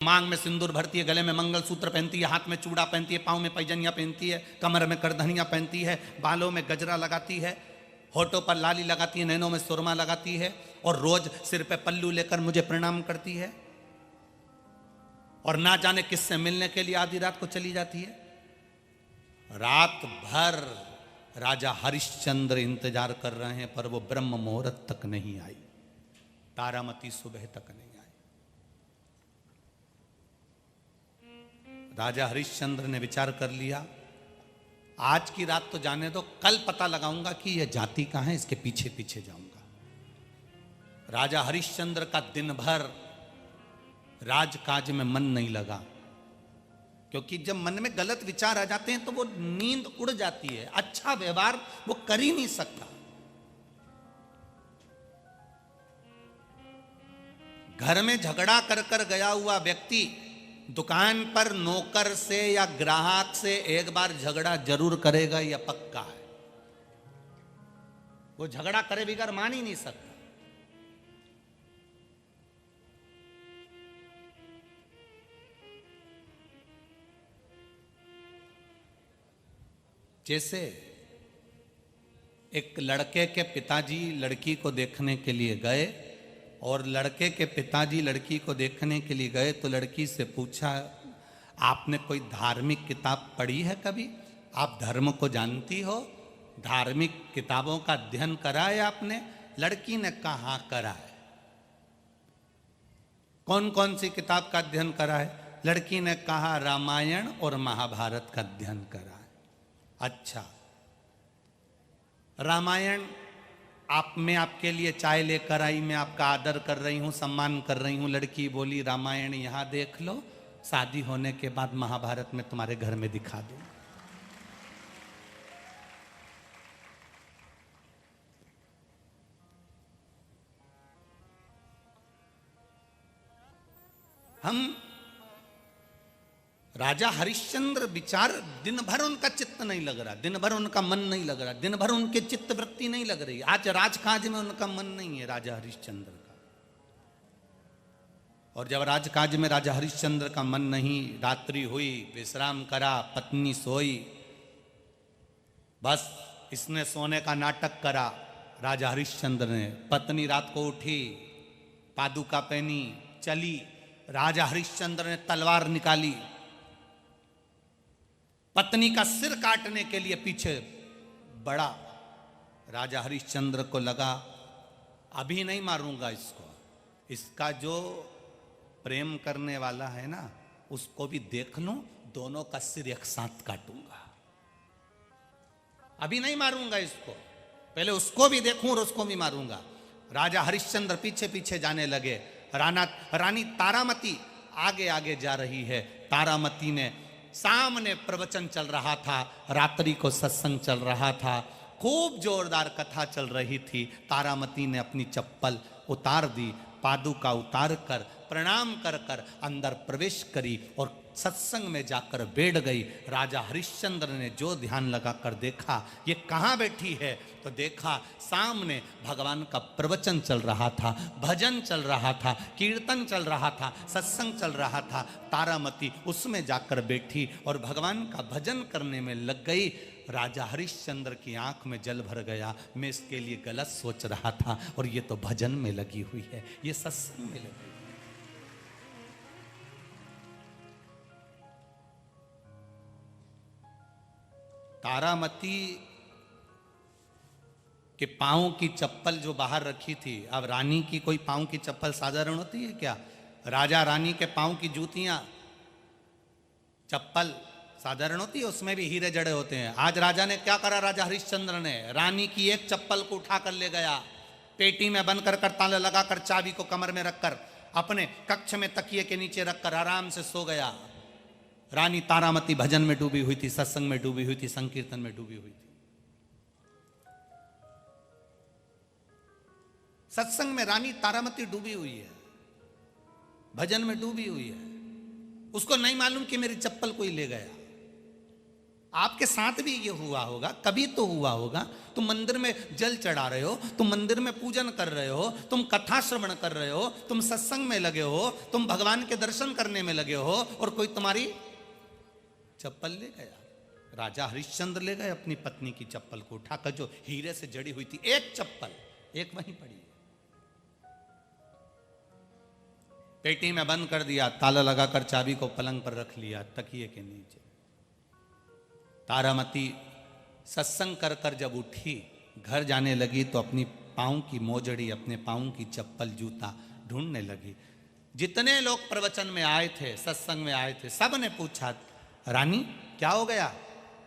मांग में सिंदूर भरती है, गले में मंगलसूत्र पहनती है, हाथ में चूड़ा पहनती है, पाँव में पैजनियाँ पहनती है, कमर में करधनियाँ पहनती है, बालों में गजरा लगाती है, होठों पर लाली लगाती है, नैनों में सुरमा लगाती है और रोज सिर पे पल्लू लेकर मुझे प्रणाम करती है और ना जाने किससे मिलने के लिए आधी रात को चली जाती है। रात भर राजा हरिश्चंद्र इंतजार कर रहे हैं पर वो ब्रह्म मुहूर्त तक नहीं आई, तारामती सुबह तक नहीं आई। राजा हरिश्चंद्र ने विचार कर लिया, आज की रात तो जाने दो, कल पता लगाऊंगा कि यह जाति कहां है, इसके पीछे पीछे जाऊंगा। राजा हरिश्चंद्र का दिन भर राजकाज में मन नहीं लगा, क्योंकि जब मन में गलत विचार आ जाते हैं तो वो नींद उड़ जाती है, अच्छा व्यवहार वो कर ही नहीं सकता। घर में झगड़ा कर कर गया हुआ व्यक्ति दुकान पर नौकर से या ग्राहक से एक बार झगड़ा जरूर करेगा, यह पक्का है। वो झगड़ा करे बगैर मान ही नहीं सकता। जैसे एक लड़के के पिताजी लड़की को देखने के लिए गए और लड़के के पिताजी लड़की को देखने के लिए गए तो लड़की से पूछा, आपने कोई धार्मिक किताब पढ़ी है कभी? आप धर्म को जानती हो? धार्मिक किताबों का अध्ययन करा है आपने? लड़की ने कहा हाँ करा है। कौन कौन सी किताब का अध्ययन करा है? लड़की ने कहा रामायण और महाभारत का अध्ययन करा है। अच्छा, रामायण आप मैं आपके लिए चाय लेकर आई, मैं आपका आदर कर रही हूं, सम्मान कर रही हूं। लड़की बोली रामायण यहां देख लो, शादी होने के बाद महाभारत में तुम्हारे घर में दिखा दूं। हम राजा हरिश्चंद्र विचार, दिन भर उनका चित्त नहीं लग रहा, दिन भर उनका मन नहीं लग रहा, दिन भर उनके चित्त वृत्ति नहीं लग रही। आज राजकाज में उनका मन नहीं है राजा हरिश्चंद्र का। और जब राजकाज में राजा हरिश्चंद्र का मन नहीं, रात्रि हुई, विश्राम करा, पत्नी सोई, बस इसने सोने का नाटक करा। राजा हरिश्चंद्र ने, पत्नी रात को उठी, पादुका पहनी, चली। राजा हरिश्चंद्र ने तलवार निकाली, पत्नी का सिर काटने के लिए पीछे बढ़ा। राजा हरिश्चंद्र को लगा अभी नहीं मारूंगा इसको, इसका जो प्रेम करने वाला है ना उसको भी देख लूं, दोनों का सिर एक साथ काटूंगा। अभी नहीं मारूंगा इसको, पहले उसको भी देखूं और उसको भी मारूंगा। राजा हरिश्चंद्र पीछे पीछे जाने लगे। रानी तारामती आगे आगे जा रही है। तारामती ने, सामने प्रवचन चल रहा था, रात्रि को सत्संग चल रहा था, खूब जोरदार कथा चल रही थी। तारामती ने अपनी चप्पल उतार दी, पादुका उतार कर प्रणाम कर कर अंदर प्रवेश करी और सत्संग में जाकर बैठ गई। राजा हरिश्चंद्र ने जो ध्यान लगाकर देखा ये कहाँ बैठी है, तो देखा सामने भगवान का प्रवचन चल रहा था, भजन चल रहा था, कीर्तन चल रहा था, सत्संग चल रहा था। तारामती उसमें जाकर बैठी और भगवान का भजन करने में लग गई। राजा हरिश्चंद्र की आंख में जल भर गया, मैं इसके लिए गलत सोच रहा था और ये तो भजन में लगी हुई है, ये सत्संग में लगी हुई है। तारामती के पांव की चप्पल जो बाहर रखी थी, अब रानी की कोई पांव की चप्पल साधारण होती है क्या? राजा रानी के पांव की जूतियां, चप्पल साधारण होती है, उसमें भी हीरे जड़े होते हैं। आज राजा ने क्या करा, राजा हरिश्चंद्र ने रानी की एक चप्पल को उठा कर ले गया, पेटी में बंद कर कर ताला लगाकर चाबी को कमर में रखकर अपने कक्ष में तकिए के नीचे रखकर आराम से सो गया। रानी तारामती भजन में डूबी हुई थी, सत्संग में डूबी हुई थी, संकीर्तन में डूबी हुई थी। सत्संग में रानी तारामती डूबी हुई है, भजन में डूबी हुई है। उसको नहीं मालूम कि मेरी चप्पल कोई ले गया। आपके साथ भी ये हुआ होगा, कभी तो हुआ होगा। तुम मंदिर में जल चढ़ा रहे हो, तुम मंदिर में पूजन कर रहे हो, तुम कथा श्रवण कर रहे हो, तुम सत्संग में लगे हो, तुम भगवान के दर्शन करने में लगे हो, और कोई तुम्हारी चप्पल ले गया। राजा हरिश्चंद्र ले गए अपनी पत्नी की चप्पल को उठाकर, जो हीरे से जड़ी हुई थी, एक चप्पल, एक वहीं पड़ी, पेटी में बंद कर दिया, ताला लगाकर चाबी को पलंग पर रख लिया तकिए के नीचे। तारामती सत्संग कर कर जब उठी, घर जाने लगी तो अपनी पाँव की मोजड़ी, अपने पाँव की चप्पल, जूता ढूंढने लगी। जितने लोग प्रवचन में आए थे, सत्संग में आए थे, सब ने पूछा, रानी क्या हो गया?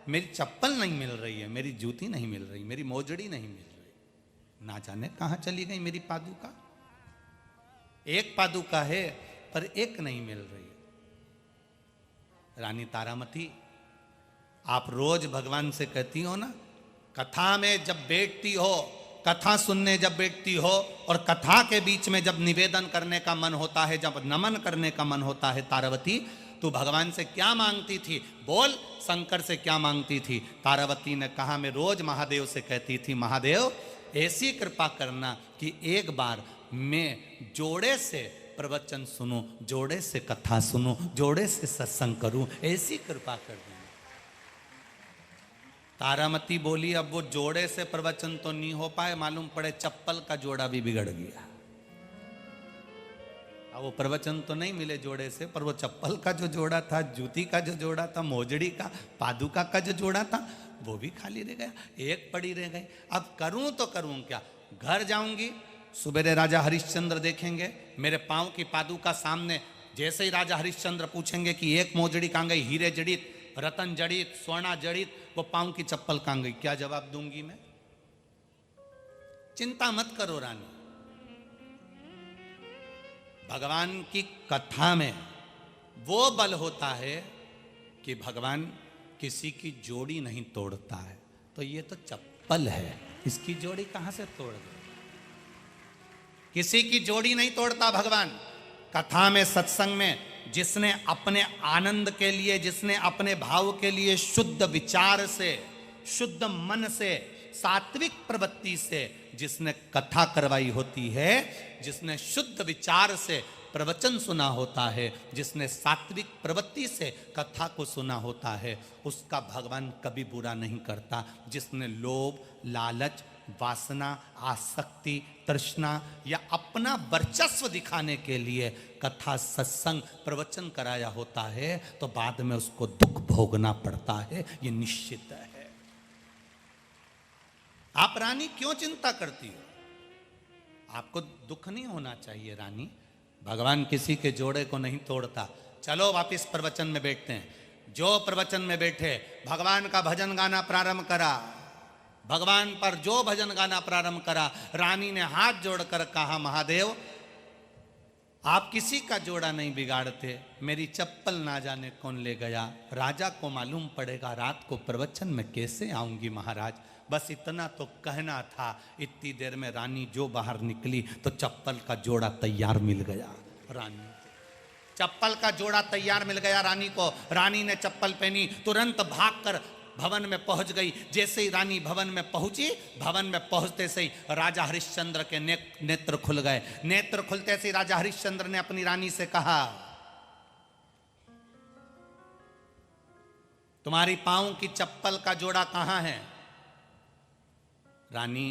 मेरी चप्पल नहीं मिल रही है, मेरी जूती नहीं मिल रही, मेरी मोजड़ी नहीं मिल रही, ना जाने कहाँ चली गई मेरी पादुका। एक पादुका है पर एक नहीं मिल रही। रानी तारामती, आप रोज भगवान से कहती हो ना, कथा में जब बैठती हो, कथा सुनने जब बैठती हो, और कथा के बीच में जब निवेदन करने का मन होता है, जब नमन करने का मन होता है, तारावती तू भगवान से क्या मांगती थी? बोल, शंकर से क्या मांगती थी? तारावती ने कहा, मैं रोज महादेव से कहती थी, महादेव ऐसी कृपा करना कि एक बार मैं जोड़े से प्रवचन सुनूं, जोड़े से कथा सुनूं, जोड़े से सत्संग करूं, ऐसी कृपा कर दी। तारामती बोली, अब वो जोड़े से प्रवचन तो नहीं हो पाए, मालूम पड़े चप्पल का जोड़ा भी बिगड़ गया। अब वो प्रवचन तो नहीं मिले जोड़े से, पर वो चप्पल का जो जोड़ा था, जूती का जो जोड़ा था, मोजड़ी का, पादुका का जो जोड़ा था, वो भी खाली रह गया, एक पड़ी रह गई। अब करूं तो करूं क्या? घर जाऊंगी, सुबेरे राजा हरिश्चंद्र देखेंगे, मेरे पांव की पादुका सामने, जैसे ही राजा हरिश्चंद्र पूछेंगे कि एक मोजड़ी कहाँ गई, हीरे जड़ित, रतन जड़ित, सोना जड़ित, वो पांव की चप्पल कहाँ गई? क्या जवाब दूंगी मैं? चिंता मत करो रानी, भगवान की कथा में वो बल होता है कि भगवान किसी की जोड़ी नहीं तोड़ता है। तो ये तो चप्पल है, इसकी जोड़ी कहां से तोड़ दे? किसी की जोड़ी नहीं तोड़ता भगवान। कथा में, सत्संग में जिसने अपने आनंद के लिए, जिसने अपने भाव के लिए शुद्ध विचार से, शुद्ध मन से, सात्विक प्रवृत्ति से जिसने कथा करवाई होती है, जिसने शुद्ध विचार से प्रवचन सुना होता है, जिसने सात्विक प्रवृत्ति से कथा को सुना होता है, उसका भगवान कभी बुरा नहीं करता। जिसने लोभ, लालच, वासना, आसक्ति, तृष्णा या अपना वर्चस्व दिखाने के लिए कथा, सत्संग, प्रवचन कराया होता है, तो बाद में उसको दुख भोगना पड़ता है, ये निश्चित है। आप रानी क्यों चिंता करती हो? आपको दुख नहीं होना चाहिए रानी, भगवान किसी के जोड़े को नहीं तोड़ता। चलो वापिस प्रवचन में बैठते हैं। जो प्रवचन में बैठे, भगवान का भजन गाना प्रारंभ करा, भगवान पर जो भजन गाना प्रारंभ करा, रानी ने हाथ जोड़कर कहा, महादेव आप किसी का जोड़ा नहीं बिगाड़ते, मेरी चप्पल ना जाने कौन ले गया, राजा को मालूम पड़ेगा, रात को प्रवचन में कैसे आऊंगी महाराज। बस इतना तो कहना था। इतनी देर में रानी जो बाहर निकली तो चप्पल का जोड़ा तैयार मिल गया रानी, चप्पल का जोड़ा तैयार मिल गया रानी को। रानी ने चप्पल पहनी, तुरंत भागकर भवन में पहुंच गई। जैसे ही रानी भवन में पहुंची, भवन में पहुंचते से ही राजा हरिश्चंद्र के नेत्र खुल गए। नेत्र खुलते से राजा हरिश्चंद्र ने अपनी रानी से कहा, तुम्हारी पांव की चप्पल का जोड़ा कहां है? रानी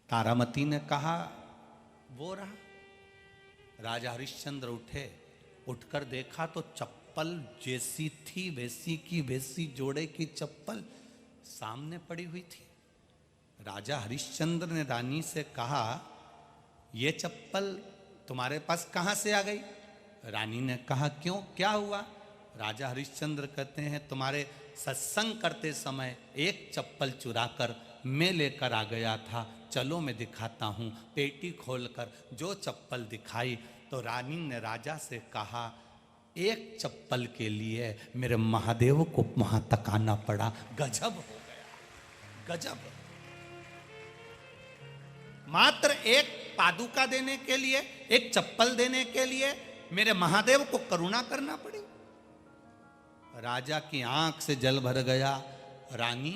तारामती ने कहा, वो रहा। राजा हरिश्चंद्र उठे, उठकर देखा तो चप्पल जैसी थी वैसी की वैसी जोड़े की चप्पल सामने पड़ी हुई थी। राजा हरिश्चंद्र ने रानी से कहा, ये चप्पल तुम्हारे पास कहां से आ गई? रानी ने कहा, क्यों, क्या हुआ? राजा हरिश्चंद्र कहते हैं, तुम्हारे सत्संग करते समय एक चप्पल चुराकर मैं लेकर आ गया था, चलो मैं दिखाता हूँ। पेटी खोलकर जो चप्पल दिखाई तो रानी ने राजा से कहा, एक चप्पल के लिए मेरे महादेव को वहां तक आना पड़ा। गजब हो गया, गजब। मात्र एक पादुका देने के लिए, एक चप्पल देने के लिए मेरे महादेव को करुणा करना पड़ी। राजा की आंख से जल भर गया। रानी,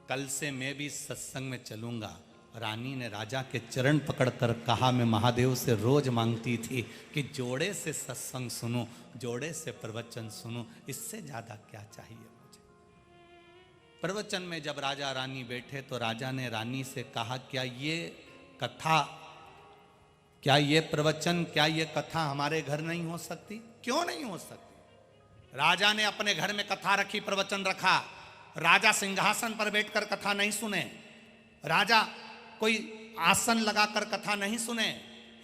कल से मैं भी सत्संग में चलूंगा। रानी ने राजा के चरण पकड़कर कहा, मैं महादेव से रोज मांगती थी कि जोड़े से सत्संग सुनूं, जोड़े से प्रवचन सुनूं, इससे ज्यादा क्या चाहिए मुझे। प्रवचन में जब राजा रानी बैठे तो राजा ने रानी से कहा, क्या ये कथा, क्या ये प्रवचन, क्या ये कथा हमारे घर नहीं हो सकती? क्यों नहीं हो सकती? राजा ने अपने घर में कथा रखी, प्रवचन रखा। राजा सिंहासन पर बैठकर कथा नहीं सुने, राजा कोई आसन लगाकर कथा नहीं सुने।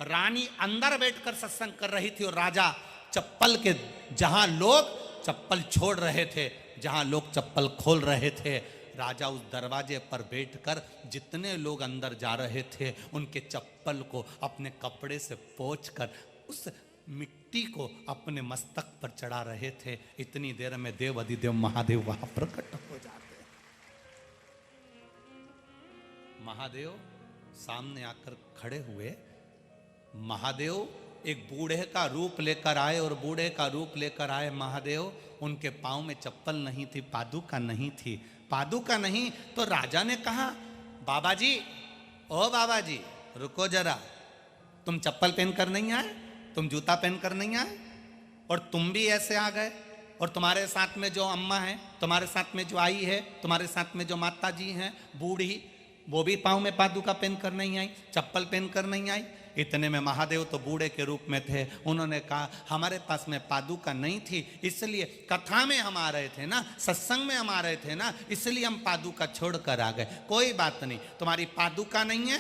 रानी अंदर बैठकर सत्संग कर रही थी और राजा चप्पल के, जहां लोग चप्पल छोड़ रहे थे, जहां लोग चप्पल खोल रहे थे, राजा उस दरवाजे पर बैठकर जितने लोग अंदर जा रहे थे उनके चप्पल को अपने कपड़े से पोंछकर उस मिट्टी को अपने मस्तक पर चढ़ा रहे थे। इतनी देर में देव अधिदेव महादेव वहां प्रकट हो जाते। महादेव सामने आकर खड़े हुए। महादेव एक बूढ़े का रूप लेकर आए और बूढ़े का रूप लेकर आए महादेव, उनके पांव में चप्पल नहीं थी, पादुका नहीं थी। पादुका नहीं तो राजा ने कहा, बाबा जी, ओ बाबा जी, रुको जरा, तुम चप्पल पहनकर नहीं आए, तुम जूता पहनकर नहीं आए, और तुम भी ऐसे आ गए, और तुम्हारे साथ में जो अम्मा है, तुम्हारे साथ में जो आई है, तुम्हारे साथ में जो माता जी हैं बूढ़ी, वो भी पाँव में पादुका पहनकर नहीं आई, चप्पल पहनकर नहीं आई। इतने में महादेव तो बूढ़े के रूप में थे। उन्होंने कहा, हमारे पास में पादुका नहीं थी, इसलिए कथा में हम आ रहे थे ना, सत्संग में हम आ रहे थे ना, इसलिए हम पादुका छोड़कर आ गए। कोई बात नहीं, तुम्हारी पादुका नहीं है,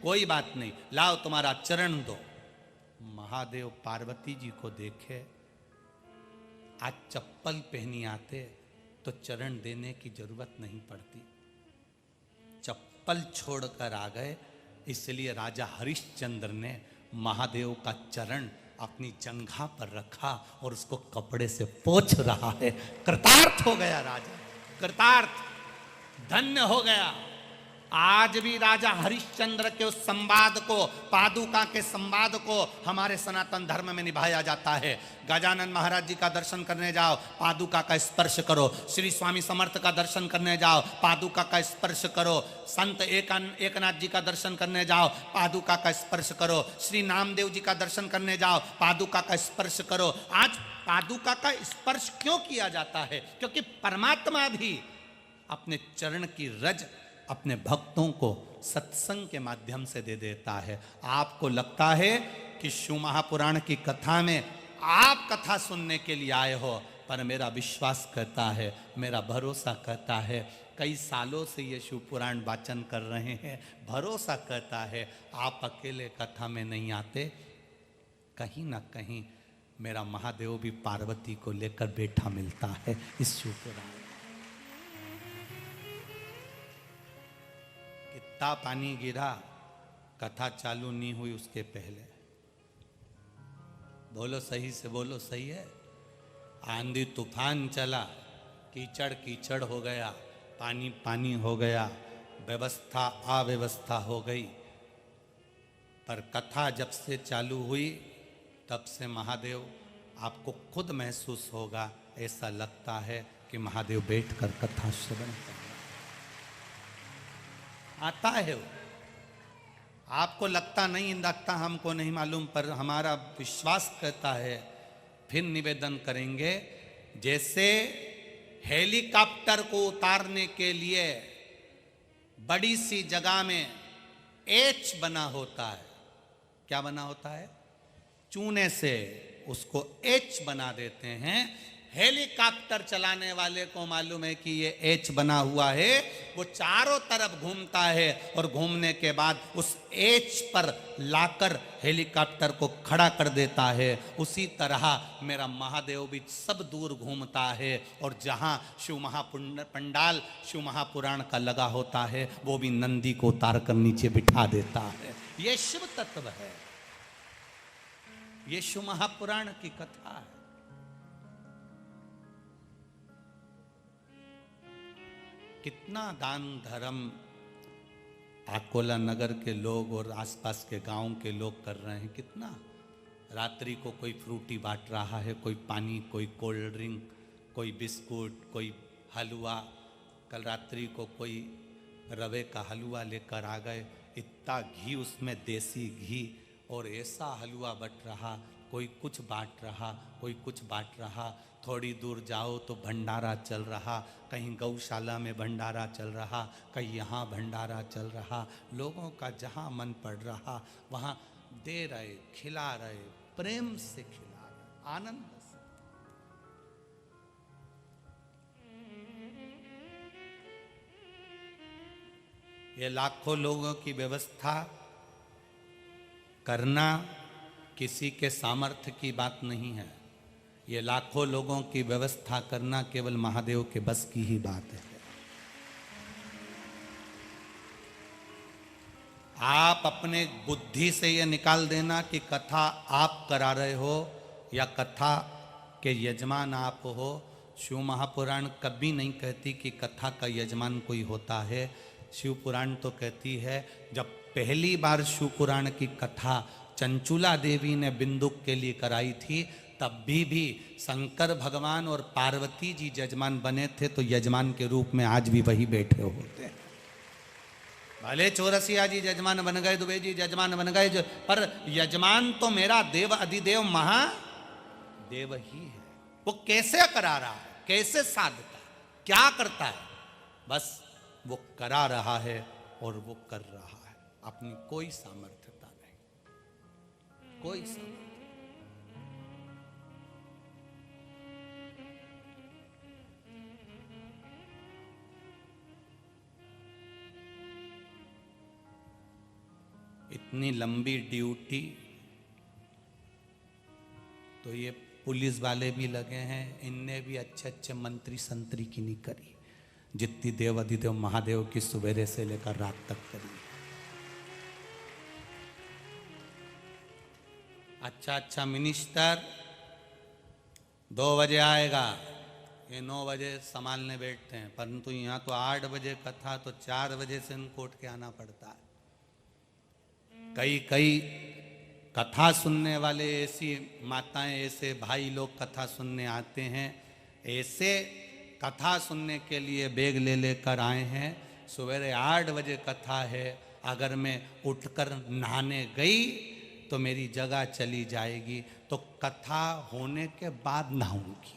कोई बात नहीं, लाओ तुम्हारा चरण दो। महादेव पार्वती जी को देखे, आज चप्पल पहनी आते तो चरण देने की जरूरत नहीं पड़ती, चप्पल छोड़कर आ गए। इसलिए राजा हरिश्चंद्र ने महादेव का चरण अपनी जंघा पर रखा और उसको कपड़े से पोंछ रहा है। कृतार्थ हो गया राजा, कृतार्थ, धन्य हो गया। आज भी राजा हरिश्चंद्र के उस संवाद को, पादुका के संवाद को हमारे सनातन धर्म में निभाया जाता है। गजानन महाराज जी का दर्शन करने जाओ, पादुका का स्पर्श करो। श्री स्वामी समर्थ का दर्शन करने जाओ, पादुका का स्पर्श करो। संत एकनाथ जी का दर्शन करने जाओ, पादुका का स्पर्श करो। श्री नामदेव जी का दर्शन करने जाओ, पादुका का स्पर्श करो। आज पादुका का स्पर्श क्यों किया जाता है? क्योंकि परमात्मा भी अपने चरण की रज अपने भक्तों को सत्संग के माध्यम से दे देता है। आपको लगता है कि शिव महापुराण की कथा में आप कथा सुनने के लिए आए हो, पर मेरा विश्वास कहता है, मेरा भरोसा कहता है, कई सालों से ये शिव पुराण वाचन कर रहे हैं, भरोसा कहता है आप अकेले कथा में नहीं आते, कहीं ना कहीं मेरा महादेव भी पार्वती को लेकर बैठा मिलता है इस शिव पुराण। कितना पानी गिरा, कथा चालू नहीं हुई उसके पहले। बोलो सही से, बोलो सही है। आंधी तूफान चला, कीचड़ कीचड़ हो गया, पानी पानी हो गया, व्यवस्था अव्यवस्था हो गई। पर कथा जब से चालू हुई तब से महादेव, आपको खुद महसूस होगा, ऐसा लगता है कि महादेव बैठकर कथा श्रवण कर रहे हैं। आता है वो, आपको लगता नहीं, लगता हमको नहीं मालूम, पर हमारा विश्वास कहता है। फिर निवेदन करेंगे, जैसे हेलीकॉप्टर को उतारने के लिए बड़ी सी जगह में एच बना होता है। क्या बना होता है? चूने से उसको एच बना देते हैं। हेलीकॉप्टर चलाने वाले को मालूम है कि ये एच बना हुआ है, वो चारों तरफ घूमता है और घूमने के बाद उस एच पर लाकर हेलीकॉप्टर को खड़ा कर देता है। उसी तरह मेरा महादेव भी सब दूर घूमता है और जहां शिव महापंडाल शिव महापुराण का लगा होता है, वो भी नंदी को उतार कर नीचे बिठा देता है। ये शिव तत्व है, ये शिव महापुराण की कथा है। कितना दान धर्म अकोला नगर के लोग और आसपास के गांव के लोग कर रहे हैं, कितना रात्रि को कोई फ्रूटी बांट रहा है, कोई पानी, कोई कोल्ड ड्रिंक, कोई बिस्कुट, कोई हलवा। कल रात्रि को कोई रवे का हलवा लेकर आ गए, इतना घी उसमें, देसी घी, और ऐसा हलवा बट रहा, कोई कुछ बांट रहा, कोई कुछ बांट रहा। थोड़ी दूर जाओ तो भंडारा चल रहा, कहीं गौशाला में भंडारा चल रहा, कहीं यहाँ भंडारा चल रहा। लोगों का जहाँ मन पड़ रहा वहाँ दे रहे, खिला रहे, प्रेम से खिला रहे, आनंद से। ये लाखों लोगों की व्यवस्था करना किसी के सामर्थ्य की बात नहीं है। ये लाखों लोगों की व्यवस्था करना केवल महादेव के बस की ही बात है। आप अपने बुद्धि से ये निकाल देना कि कथा आप करा रहे हो या कथा के यजमान आप हो। शिव महापुराण कभी नहीं कहती कि कथा का यजमान कोई होता है। शिव पुराण तो कहती है, जब पहली बार शिव पुराण की कथा चंचुला देवी ने बिंदुक के लिए कराई थी, तब भी शंकर भगवान और पार्वती जी यजमान बने थे, तो यजमान के रूप में आज भी वही बैठे होते हैं। भले चौरसिया जी यजमान बन गए, दुबे जी यजमान बन गए, पर यजमान तो मेरा देव अधिदेव महादेव ही है। वो कैसे करा रहा है, कैसे साधता है, क्या करता है, बस वो करा रहा है और वो कर रहा है। अपनी कोई सामर्थ्यता नहीं, कोई सामर्थ्य। इतनी लंबी ड्यूटी तो ये पुलिस वाले भी लगे हैं, इनने भी अच्छे अच्छे मंत्री संतरी की नहीं करी जितनी देव अधिदेव महादेव की सवेरे से लेकर रात तक करी। अच्छा मिनिस्टर 2 बजे आएगा, ये 9 बजे संभालने बैठते हैं, परंतु यहाँ तो 8 बजे कथा, तो 4 बजे से इनको उठ के आना पड़ता है। कई कथा सुनने वाले ऐसी माताएं, ऐसे भाई लोग कथा सुनने आते हैं, ऐसे कथा सुनने के लिए बैग ले लेकर आए हैं। सवेरे 8 बजे कथा है, अगर मैं उठकर नहाने गई तो मेरी जगह चली जाएगी, तो कथा होने के बाद नहाऊंगी।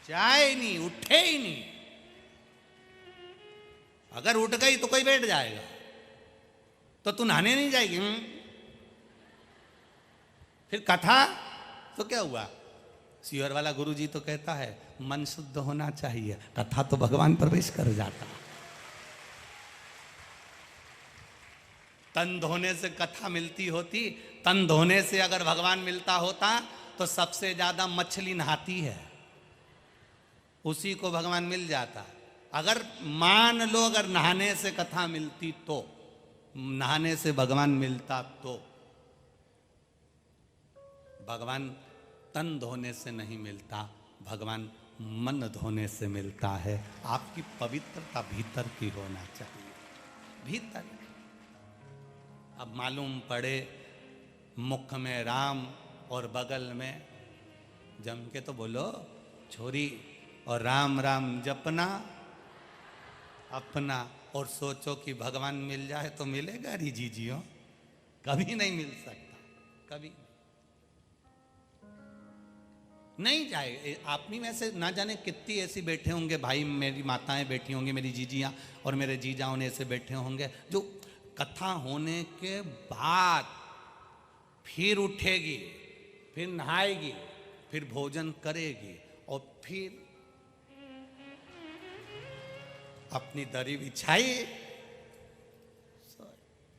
जाए नहीं, उठे ही नहीं। अगर उठ गई तो कोई बैठ जाएगा, तो तू नहाने नहीं जाएगी। फिर कथा तो क्या हुआ? सीवर वाला गुरुजी तो कहता है मन शुद्ध होना चाहिए, कथा तो भगवान प्रवेश कर जाता। तन धोने से कथा मिलती होती, तन धोने से अगर भगवान मिलता होता तो सबसे ज्यादा मछली नहाती है, उसी को भगवान मिल जाता। अगर मान लो अगर नहाने से कथा मिलती, तो नहाने से भगवान मिलता, तो भगवान तन धोने से नहीं मिलता, भगवान मन धोने से मिलता है। आपकी पवित्रता भीतर की होना चाहिए, भीतर। अब मालूम पड़े मुख में राम और बगल में, जम के तो बोलो छोरी, और राम राम जपना अपना, और सोचो कि भगवान मिल जाए तो मिलेगा री जीजियो? कभी नहीं मिल सकता, कभी नहीं जाए। आप में से ना जाने कितनी ऐसी बैठे होंगे भाई, मेरी माताएं बैठी होंगी, मेरी जीजियां और मेरे जीजाओं ने ऐसे बैठे होंगे, जो कथा होने के बाद फिर उठेगी, फिर नहाएगी, फिर भोजन करेगी, और फिर अपनी दरी बिछाई,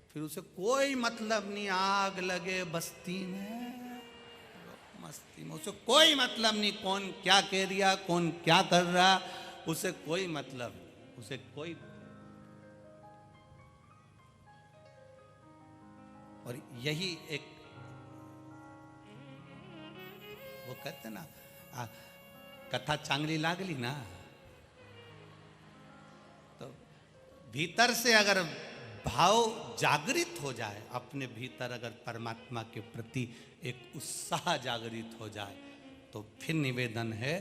फिर उसे कोई मतलब नहीं, आग लगे बस्ती में, मस्ती में, उसे कोई मतलब नहीं कौन क्या कह रहा, कौन क्या कर रहा, उसे कोई मतलब, उसे कोई। और यही एक वो कहते ना, कथा चांगली लागली ना, तो भीतर से अगर भाव जागृत हो जाए अपने भीतर, अगर परमात्मा के प्रति एक उत्साह जागृत हो जाए, तो फिर निवेदन है,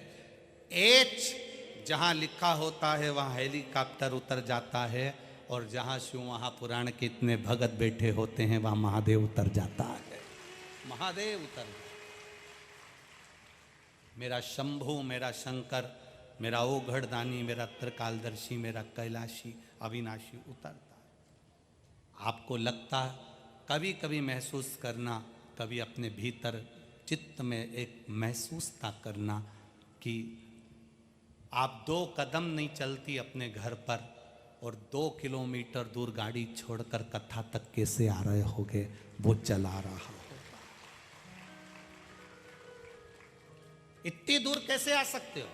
एच जहां लिखा होता है वहां हेलीकॉप्टर उतर जाता है, और जहां शिव महापुराण के इतने भगत बैठे होते हैं वहां महादेव उतर जाता है। महादेव उतर जाता। मेरा शंभु, मेरा शंकर, मेरा ओघड़दानी, मेरा त्रिकालदर्शी, मेरा कैलाशी अविनाशी उतरता है। आपको लगता, कभी कभी महसूस करना, कभी अपने भीतर चित्त में एक महसूसता करना कि आप 2 कदम नहीं चलती अपने घर पर, और 2 किलोमीटर दूर गाड़ी छोड़कर कथा तक कैसे आ रहे होगे, वो चला रहा होगा। इतनी दूर कैसे आ सकते हो?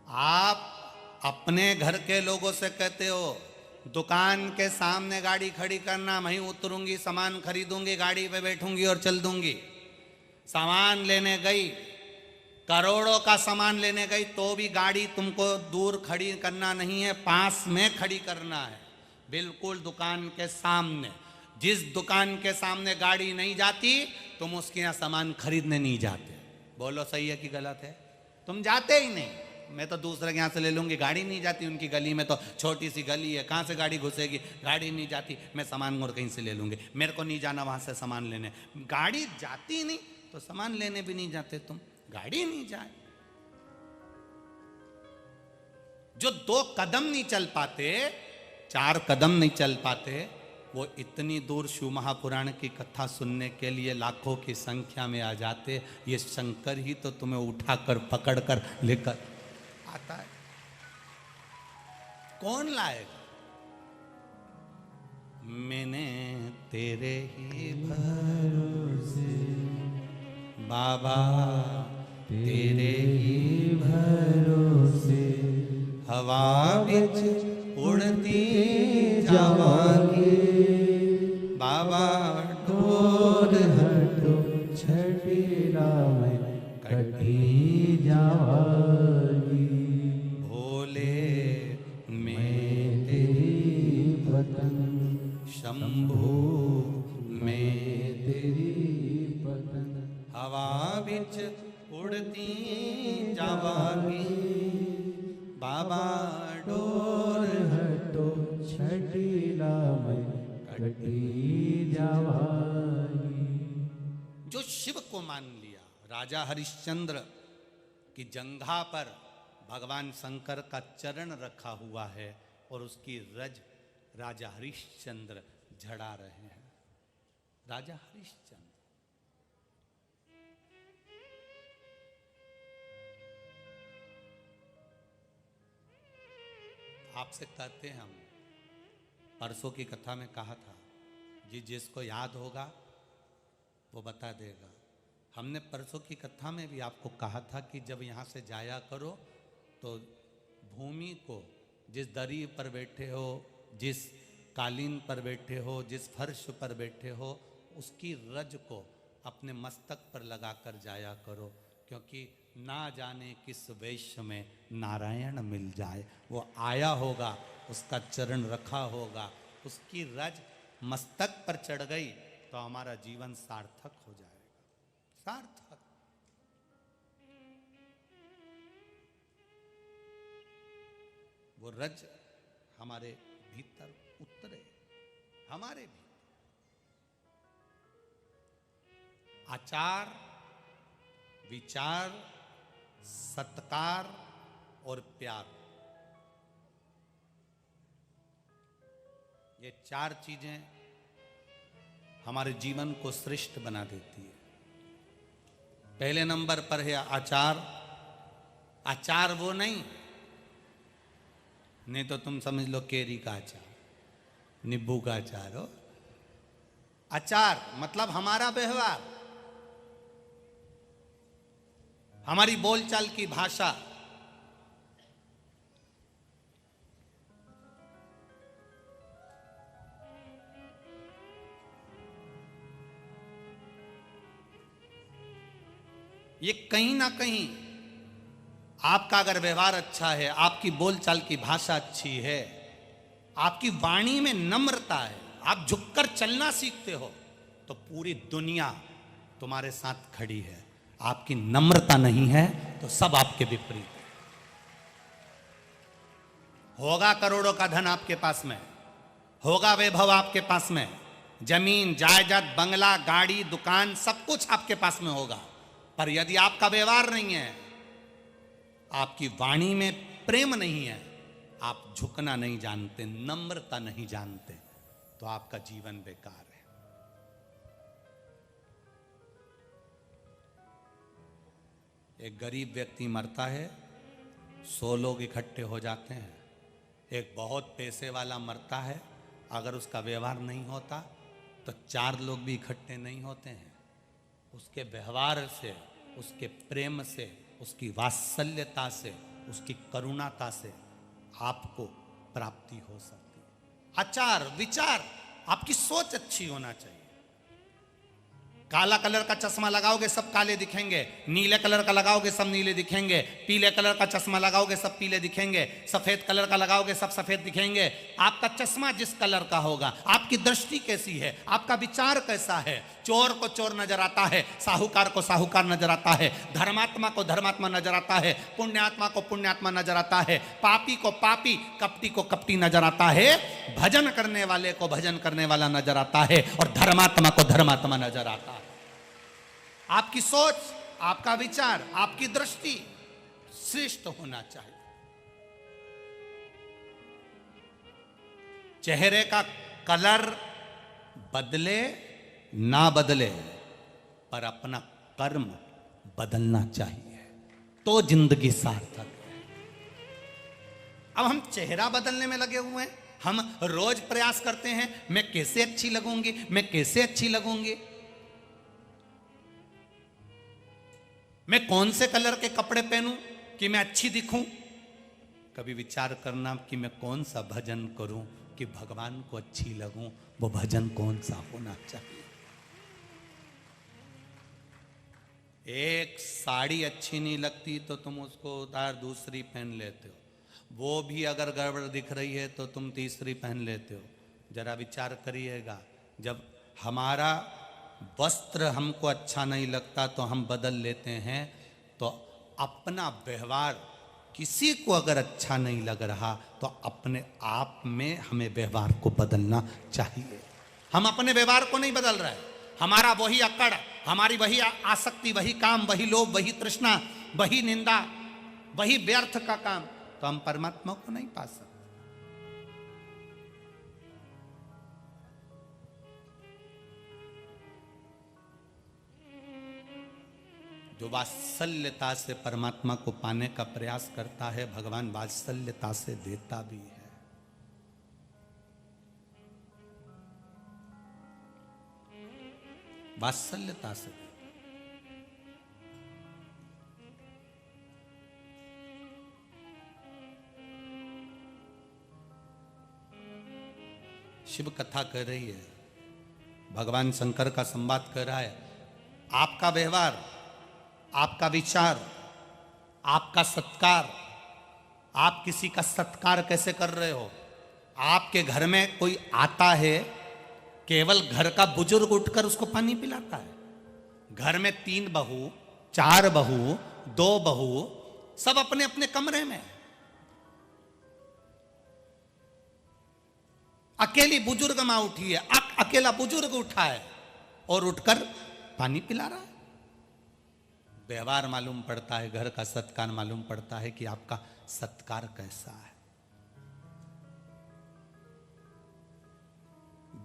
आप अपने घर के लोगों से कहते हो दुकान के सामने गाड़ी खड़ी करना, वहीं उतरूंगी, सामान खरीदूंगी, गाड़ी पे बैठूंगी और चल दूंगी। सामान लेने गई, करोड़ों का सामान लेने गई, तो भी गाड़ी तुमको दूर खड़ी करना नहीं है, पास में खड़ी करना है, बिल्कुल दुकान के सामने। जिस दुकान के सामने गाड़ी नहीं जाती, तुम उसके यहाँ सामान खरीदने नहीं जाते। बोलो सही है कि गलत है? तुम जाते ही नहीं। मैं तो दूसरे के यहाँ से ले लूंगी, गाड़ी नहीं जाती उनकी गली में, तो छोटी सी गली है, कहाँ से गाड़ी घुसेगी, गाड़ी नहीं जाती, मैं सामान और कहीं से ले लूंगी, मेरे को नहीं जाना वहाँ से सामान लेने। गाड़ी जाती नहीं तो सामान लेने भी नहीं जाते तुम, गाड़ी नहीं जाए। जो 2 कदम नहीं चल पाते, 4 कदम नहीं चल पाते, वो इतनी दूर शिव महापुराण की कथा सुनने के लिए लाखों की संख्या में आ जाते। ये शंकर ही तो तुम्हें उठाकर पकड़कर लेकर आता है। कौन लाएगा? मैंने तेरे ही भरोसे बाबा, तेरे ही भरोसे हवा बिच उड़ती जावांगी, बाबा डोर हटो छठीला में कटी जावांगी। भोले मैं तेरी पतंग, शंभू मैं तेरी पतंग, हवा बिच उड़ती जावांगी, बाबा डोर हटो छठीला में कटी जावांगी। जो शिव को मान लिया, राजा हरिश्चंद्र की जंघा पर भगवान शंकर का चरण रखा हुआ है, और उसकी रज राजा हरिश्चंद्र झड़ा रहे हैं। राजा हरिश्चंद्र आपसे कहते हैं, हम परसों की कथा में कहा था, जिसको याद होगा वो बता देगा। हमने परसों की कथा में भी आपको कहा था कि जब यहाँ से जाया करो तो भूमि को, जिस दरी पर बैठे हो, जिस कालीन पर बैठे हो, जिस फर्श पर बैठे हो, उसकी रज को अपने मस्तक पर लगाकर जाया करो, क्योंकि ना जाने किस वेश में नारायण मिल जाए। वो आया होगा, उसका चरण रखा होगा, उसकी रज मस्तक पर चढ़ गई तो हमारा जीवन सार्थक हो जाएगा। सार्थक। वो रज हमारे भीतर उतरे, हमारे भीतर आचार, विचार, सत्कार और प्यार, ये 4 चीजें हमारे जीवन को श्रेष्ठ बना देती है। पहले नंबर पर है आचार। आचार वो नहीं तो तुम समझ लो केरी का अचार, नींबू का अचार हो। आचार मतलब हमारा व्यवहार, हमारी बोलचाल की भाषा। ये कहीं ना कहीं आपका अगर व्यवहार अच्छा है, आपकी बोलचाल की भाषा अच्छी है, आपकी वाणी में नम्रता है, आप झुककर चलना सीखते हो, तो पूरी दुनिया तुम्हारे साथ खड़ी है। आपकी नम्रता नहीं है तो सब आपके विपरीत है। होगा करोड़ों का धन आपके पास में, होगा वैभव आपके पास में, जमीन जायदाद बंगला गाड़ी दुकान सब कुछ आपके पास में होगा, पर यदि आपका व्यवहार नहीं है, आपकी वाणी में प्रेम नहीं है, आप झुकना नहीं जानते, नम्रता नहीं जानते, तो आपका जीवन बेकार है। एक गरीब व्यक्ति मरता है, 100 लोग इकट्ठे हो जाते हैं। एक बहुत पैसे वाला मरता है, अगर उसका व्यवहार नहीं होता तो 4 लोग भी इकट्ठे नहीं होते हैं। उसके व्यवहार से, उसके प्रेम से, उसकी वात्सल्यता से, उसकी करुणाता से आपको प्राप्ति हो सकती है। आचार विचार, आपकी सोच अच्छी होना चाहिए। काला कलर का चश्मा लगाओगे सब काले दिखेंगे, नीले कलर का लगाओगे सब नीले दिखेंगे, पीले कलर का चश्मा लगाओगे सब पीले दिखेंगे, सफेद कलर का लगाओगे सब सफेद दिखेंगे। आपका चश्मा जिस कलर का होगा, आपकी दृष्टि कैसी है, आपका विचार कैसा है। चोर को चोर नजर आता है, साहूकार को साहूकार नजर आता है, धर्मात्मा को धर्मात्मा नजर आता है, पुण्यात्मा को पुण्यात्मा नजर आता है, पापी को पापी, कपटी को कपटी नजर आता है, भजन करने वाले को भजन करने वाला नजर आता है, और धर्मात्मा को धर्मात्मा नजर आता है। आपकी सोच, आपका विचार, आपकी दृष्टि श्रेष्ठ होना चाहिए। चेहरे का कलर बदले ना बदले, पर अपना कर्म बदलना चाहिए, तो जिंदगी सार्थक है। अब हम चेहरा बदलने में लगे हुए हैं, हम रोज प्रयास करते हैं, मैं कैसे अच्छी लगूंगी, मैं कैसे अच्छी लगूंगी, मैं कौन से कलर के कपड़े पहनूं कि मैं अच्छी दिखूं। कभी विचार करना कि मैं कौन सा भजन करूं कि भगवान को अच्छी लगूं, वो भजन कौन सा होना चाहिए। एक साड़ी अच्छी नहीं लगती तो तुम उसको उतार दूसरी पहन लेते हो, वो भी अगर गड़बड़ दिख रही है तो तुम तीसरी पहन लेते हो। जरा विचार करिएगा, जब हमारा वस्त्र हमको अच्छा नहीं लगता तो हम बदल लेते हैं, तो अपना व्यवहार किसी को अगर अच्छा नहीं लग रहा तो अपने आप में हमें व्यवहार को बदलना चाहिए। हम अपने व्यवहार को नहीं बदल रहे, हमारा वही अकड़, हमारी वही आसक्ति, वही काम, वही लोभ, वही तृष्णा, वही निंदा, वही व्यर्थ का काम, तो हम परमात्मा को नहीं पा सकते। जो वात्सल्यता से परमात्मा को पाने का प्रयास करता है, भगवान वात्सल्यता से देता भी है। वात्सल्यता से शिव कथा कह रही है, भगवान शंकर का संवाद कर रहा है। आपका व्यवहार, आपका विचार, आपका सत्कार, आप किसी का सत्कार कैसे कर रहे हो। आपके घर में कोई आता है, केवल घर का बुजुर्ग उठकर उसको पानी पिलाता है। घर में 3 बहू, 4 बहू, 2 बहू, सब अपने अपने कमरे में, अकेली बुजुर्ग मां उठी है, अकेला बुजुर्ग उठा है और उठकर पानी पिला रहा है। व्यवहार मालूम पड़ता है, घर का सत्कार मालूम पड़ता है कि आपका सत्कार कैसा है।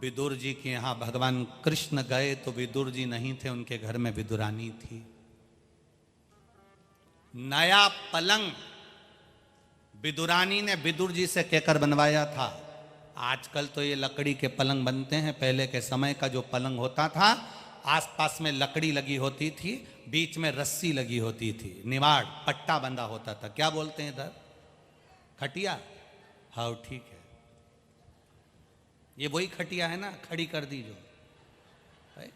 विदुर जी के यहां भगवान कृष्ण गए तो विदुर जी नहीं थे, उनके घर में विदुरानी थी। नया पलंग विदुरानी ने विदुर जी से कहकर बनवाया था। आजकल तो ये लकड़ी के पलंग बनते हैं, पहले के समय का जो पलंग होता था, आसपास में लकड़ी लगी होती थी, बीच में रस्सी लगी होती थी, निवाड़ पट्टा बंधा होता था। क्या बोलते हैं इधर, खटिया? हाँ ठीक है, ये वही खटिया है ना, खड़ी कर दी जो है?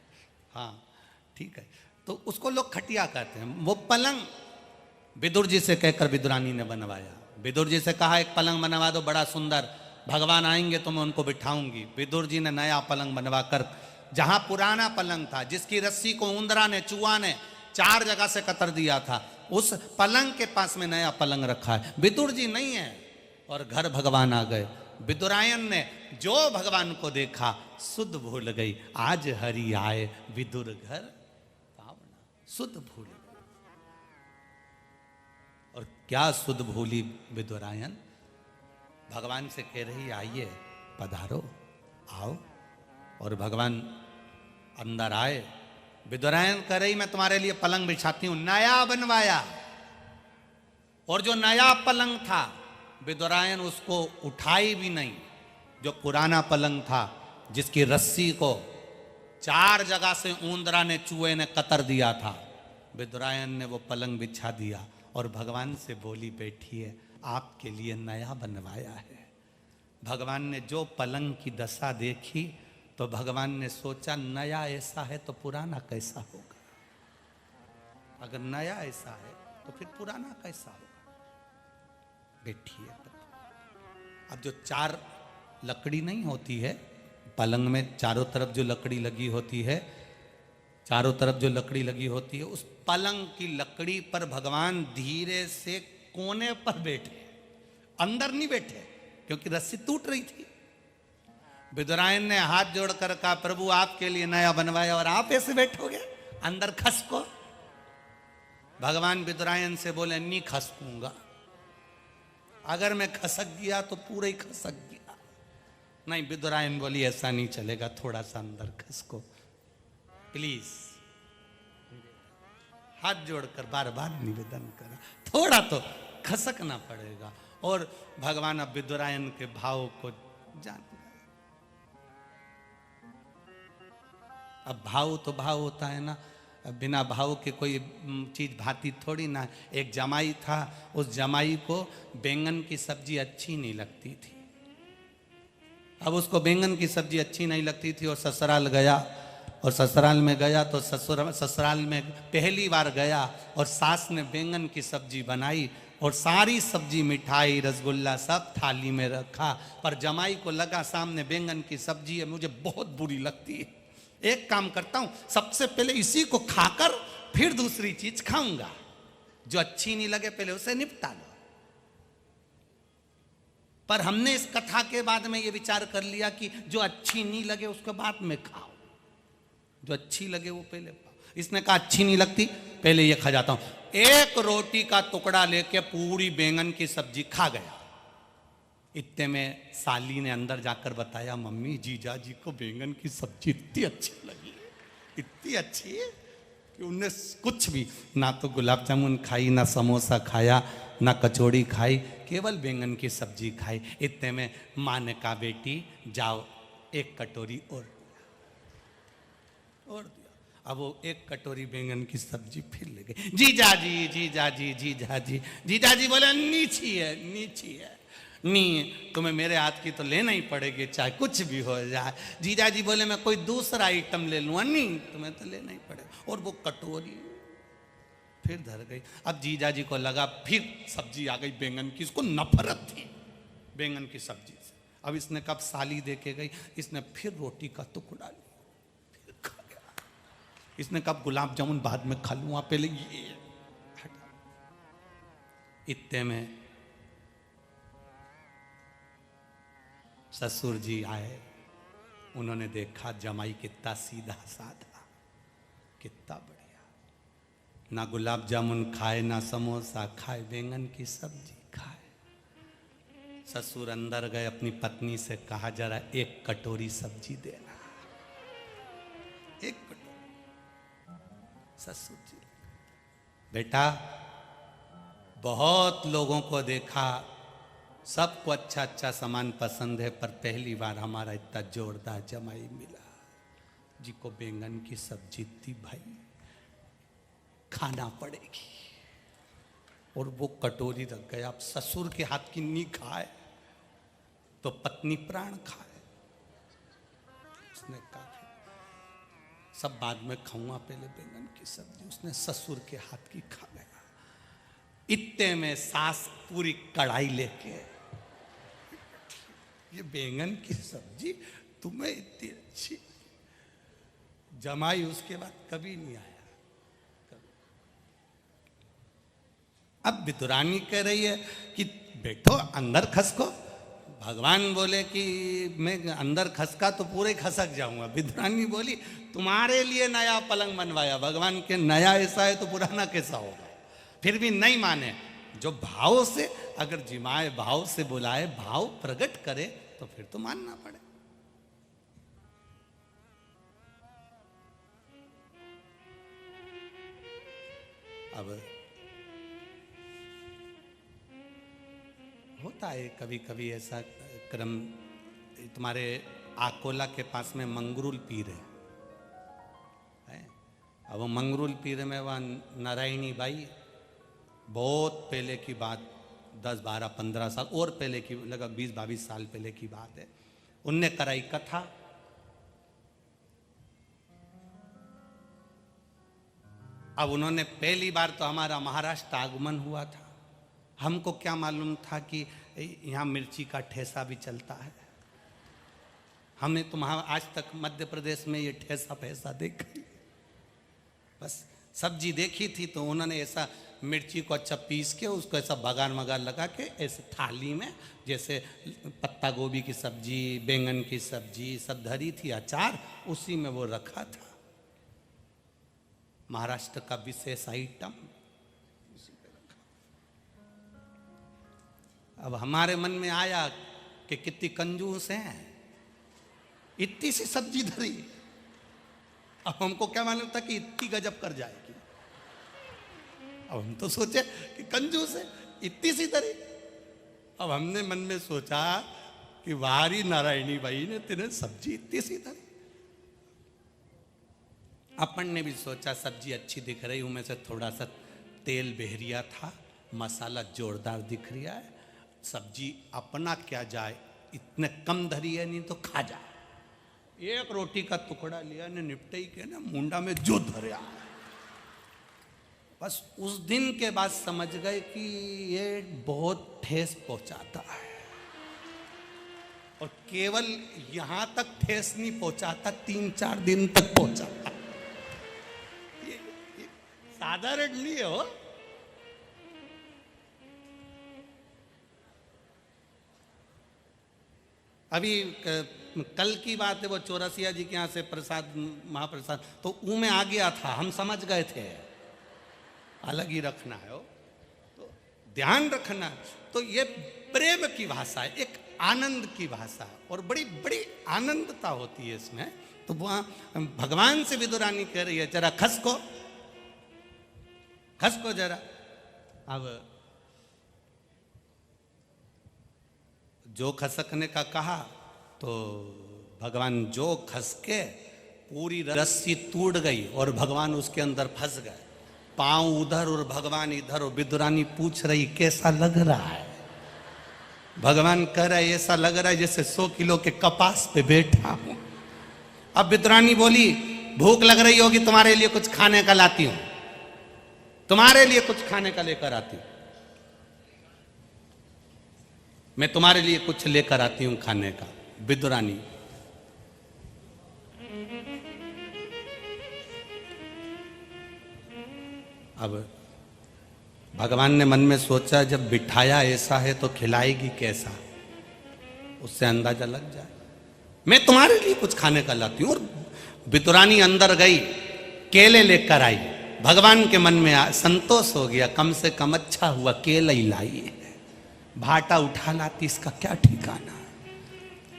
हाँ ठीक है, तो उसको लोग खटिया कहते हैं। वो पलंग विदुर जी से कहकर विदुरानी ने बनवाया। विदुर जी से कहा एक पलंग बनवा दो बड़ा सुंदर। भगवान आएंगे तो मैं उनको बिठाऊंगी। विदुर जी ने नया पलंग बनवा कर, जहां पुराना पलंग था जिसकी रस्सी को उंदरा ने चूहा ने 4 जगह से कतर दिया था, उस पलंग के पास में नया पलंग रखा है। विदुर जी नहीं है और घर भगवान आ गए। विदुरायन ने जो भगवान को देखा सुध भूल गई, आज हरि आए विदुर घर पावना, सुध भूल गई। और क्या सुध भूली विदुरायन, भगवान से कह रही आइए पधारो आओ, और भगवान अंदर आए। विदुरायन कह रही मैं तुम्हारे लिए पलंग बिछाती हूं, नया बनवाया। और जो नया पलंग था विदुरायन उसको उठाई भी नहीं। जो पुराना पलंग था जिसकी रस्सी को 4 जगह से ऊंदरा ने चूहे ने कतर दिया था, विदुरायन ने वो पलंग बिछा दिया और भगवान से बोली बैठिए आपके लिए नया बनवाया है। भगवान ने जो पलंग की दशा देखी तो भगवान ने सोचा नया ऐसा है तो पुराना कैसा होगा, अगर नया ऐसा है तो फिर पुराना कैसा होगा। बैठिए। अब जो 4 लकड़ी नहीं होती है पलंग में, चारों तरफ जो लकड़ी लगी होती है, चारों तरफ जो लकड़ी लगी होती है, उस पलंग की लकड़ी पर भगवान धीरे से कोने पर बैठे, अंदर नहीं बैठे क्योंकि रस्सी टूट रही थी। विदुरायन ने हाथ जोड़कर कहा प्रभु आपके लिए नया बनवाया और आप ऐसे बैठोगे अंदर खसको। भगवान विदुरायन से बोले नहीं खसकूंगा, अगर मैं खसक गया तो पूरा ही खसक गया। नहीं, विदुरायन बोली ऐसा नहीं चलेगा, थोड़ा सा अंदर खसको प्लीज। हाथ जोड़कर बार बार निवेदन करा, थोड़ा तो खसकना पड़ेगा। और भगवान अब विदुरायन के भाव को जान गए। अब भाव तो भाव होता है ना, बिना भाव के कोई चीज भाती थोड़ी ना। एक जमाई था, उस जमाई को बैंगन की सब्जी अच्छी नहीं लगती थी। अब उसको बैंगन की सब्जी अच्छी नहीं लगती थी और ससुराल गया, और ससुराल में गया तो ससुराल में पहली बार गया और सास ने बैंगन की सब्जी बनाई और सारी सब्जी मिठाई रसगुल्ला सब थाली में रखा। पर जमाई को लगा सामने बैंगन की सब्जी है, मुझे बहुत बुरी लगती है, एक काम करता हूं सबसे पहले इसी को खाकर फिर दूसरी चीज खाऊंगा, जो अच्छी नहीं लगे पहले उसे निपटा लो। पर हमने इस कथा के बाद में ये विचार कर लिया कि जो अच्छी नहीं लगे उसके बाद में खाओ, जो अच्छी लगे वो पहले खाओ। इसने कहा अच्छी नहीं लगती, पहले ये खा जाता हूं। एक रोटी का टुकड़ा लेके पूरी बैंगन की सब्जी खा गया। इतने में साली ने अंदर जाकर बताया मम्मी जीजा जी को बैंगन की सब्जी इतनी अच्छी लगी, इतनी अच्छी है कि उनने कुछ भी ना तो गुलाब जामुन खाई, ना समोसा खाया, ना कचौड़ी खाई, केवल बैंगन की सब्जी खाई। इतने में माँ ने कहा बेटी जाओ एक कटोरी और दिया। अब वो एक कटोरी बैंगन की सब्जी फिर ले गई। जीजा जी जीजा जी जीजा जी, जीजा जी बोले नीची है नीची है, नहीं तुम्हें मेरे हाथ की तो लेना ही पड़ेगी चाहे कुछ भी हो जाए। जीजा जी बोले मैं कोई दूसरा आइटम ले लूँगा, नहीं तुम्हें तो लेना ही पड़ेगा। और वो कटोरी फिर धर गई। अब जीजा जी को लगा फिर सब्जी आ गई बैंगन की, इसको नफरत थी बैंगन की सब्जी से। अब इसने कब साली दे के गई, इसने फिर रोटी का टुकड़ा लिया फिर खा गया। इसने कब गुलाब जामुन बाद में खा लूँगा, पहले ये हटा। इतने में ससुर जी आए, उन्होंने देखा जमाई कितना सीधा साधा, कितना बढ़िया, ना गुलाब जामुन खाए ना समोसा खाए, बैंगन की सब्जी खाए। ससुर अंदर गए, अपनी पत्नी से कहा जरा एक कटोरी सब्जी देना, एक कटोरी। ससुर जी बेटा बहुत लोगों को देखा, सबको अच्छा अच्छा सामान पसंद है, पर पहली बार हमारा इतना जोरदार जमाई मिला जी को बैंगन की सब्जी थी भाई, खाना पड़ेगी। और वो कटोरी रख गया। अब ससुर के हाथ की नहीं खाए तो पत्नी प्राण खाए। उसने कहा सब बाद में खाऊंगा, पहले बैंगन की सब्जी। उसने ससुर के हाथ की खा गया। इतने में सास पूरी कढ़ाई लेके ये बैंगन की सब्जी तुम्हें इतनी अच्छी, जमाई उसके बाद कभी नहीं आया। अब विदुरानी कह रही है कि बैठो अंदर खसको। भगवान बोले कि मैं अंदर खसका तो पूरे खसक जाऊंगा। विदुरानी बोली तुम्हारे लिए नया पलंग बनवाया, भगवान के नया ऐसा है तो पुराना कैसा होगा। फिर भी नहीं माने। जो भाव से अगर जिमाए, भाव से बुलाए, भाव प्रकट करे तो फिर तो मानना पड़े। अब होता है कभी कभी ऐसा क्रम। तुम्हारे आकोला के पास में मंगरूल पीर है। अब वो मंगरूल पीर में वह नारायणी बाई, बहुत पहले की बात, 10, 12, 15 साल और पहले की, लगभग 20, 22 साल पहले की बात है। उनने कराई कथा। अब उन्होंने पहली बार तो हमारा महाराष्ट्र आगमन हुआ था। हमको क्या मालूम था कि यहाँ मिर्ची का ठेसा भी चलता है। हमने तो आज तक मध्य प्रदेश में ये ठेसा पैसा देखा ही। बस सब्जी देखी थी तो उन्होंने ऐसा मिर्ची को अच्छा पीस के उसको ऐसा बगार मगार लगा के ऐसे थाली में, जैसे पत्ता गोभी की सब्जी, बैंगन की सब्जी सब धरी थी, अचार उसी में वो रखा था। महाराष्ट्र का विशेष आइटम उसी पे रखा। अब हमारे मन में आया कि कितनी कंजूस हैं, इतनी सी सब्जी धरी। अब हमको क्या मालूम था कि इतनी गजब कर जाएगी। अब हम तो सोचे कि कंजूस है, इतनी सी धरी। अब हमने मन में सोचा कि वारी नारायणी बाई ने तेरे सब्जी इतनी सी धरी। अपन ने भी सोचा सब्जी अच्छी दिख रही, उनमें से थोड़ा सा तेल बहरिया था, मसाला जोरदार दिख रहा है। सब्जी अपना क्या जाए, इतने कम धरी है, नहीं तो खा जाए। एक रोटी का टुकड़ा लिया ने, निपटे ही के ना मुंडा में जो धरिया। बस उस दिन के बाद समझ गए कि ये बहुत ठेस पहुंचाता है। और केवल यहां तक ठेस नहीं पहुंचाता, 3-4 दिन तक पहुंचाता। ये साधारण नहीं है हो। अभी कल की बात है, वो चौरसिया जी के यहाँ से प्रसाद, महाप्रसाद तो ऊ में आ गया था, हम समझ गए थे। अलग ही रखना है वो, तो ध्यान रखना। तो ये प्रेम की भाषा है, एक आनंद की भाषा, और बड़ी बड़ी आनंदता होती है इसमें। तो वहां भगवान से विदुरानी कह रही है जरा खसको, खसको जरा। अब जो खसकने का कहा तो भगवान जो खसके पूरी रस्सी टूट गई और भगवान उसके अंदर फंस गए। पांव उधर और भगवान इधर, और विदुरानी पूछ रही कैसा लग रहा है। भगवान कह रहा है ऐसा लग रहा है जैसे 100 किलो के कपास पे बैठा हूं। अब विदुरानी बोली भूख लग रही होगी, तुम्हारे लिए कुछ खाने का लाती हूं, तुम्हारे लिए कुछ खाने का लेकर आती हूं, मैं तुम्हारे लिए कुछ लेकर आती हूं खाने का। विदुरानी अब भगवान ने मन में सोचा जब बिठाया ऐसा है तो खिलाएगी कैसा, उससे अंदाजा लग जाए। मैं तुम्हारे लिए कुछ खाने का लाती हूं। और विदुरानी अंदर गई, केले लेकर आई। भगवान के मन में संतोष हो गया, कम से कम अच्छा हुआ केला ही लाई है। भाटा उठा लाती इसका क्या ठिकाना,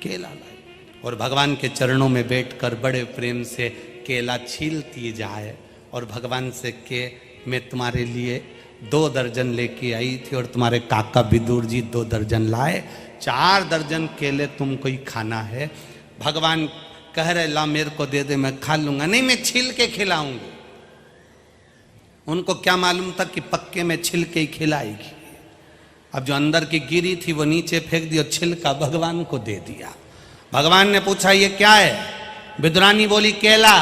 केला लाई। और भगवान के चरणों में बैठकर बड़े प्रेम से केला छीलती जाए और भगवान से के मैं तुम्हारे लिए 2 दर्जन लेके आई थी और तुम्हारे काका विदुर जी 2 दर्जन लाए, 4 दर्जन केले तुमको ही खाना है। भगवान कह रहे ला मेरे को दे दे, मैं खा लूंगा। नहीं, मैं छील के खिलाऊंगी। उनको क्या मालूम था कि पक्के में छिल के ही खिलाएगी। अब जो अंदर की गिरी थी वो नीचे फेंक दी और छिलका भगवान को दे दिया। भगवान ने पूछा ये क्या है? विदुरानी बोली केला।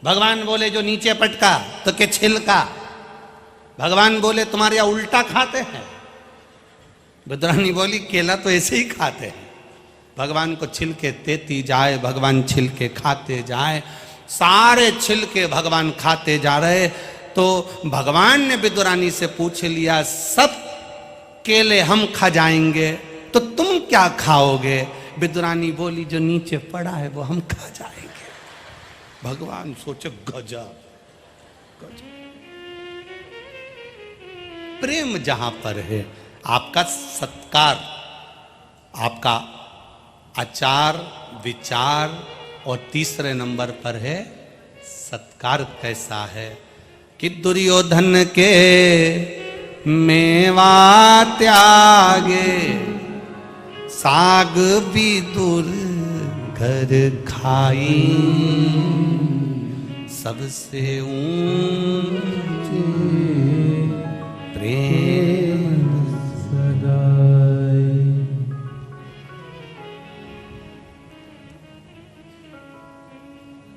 भगवान बोले जो नीचे पटका, तो के छिलका। भगवान बोले तुम्हारे यहाँ उल्टा खाते हैं। विद्रानी बोली केला तो ऐसे ही खाते हैं, भगवान को छिलके देती जाए, भगवान छिलके खाते जाए, सारे छिलके भगवान खाते जा रहे। तो भगवान ने विदुरानी से पूछ लिया, सब केले हम खा जाएंगे तो तुम क्या खाओगे? विदुरानी बोली, जो नीचे पड़ा है वो हम खा जाएंगे। भगवान सोचे गजब, प्रेम जहां पर है, आपका सत्कार, आपका आचार विचार, और तीसरे नंबर पर है सत्कार कैसा है कि दुर्योधन के मेवा त्यागे, साग विदुर घर खाई, सबसे ऊंचे प्रेम सगाई।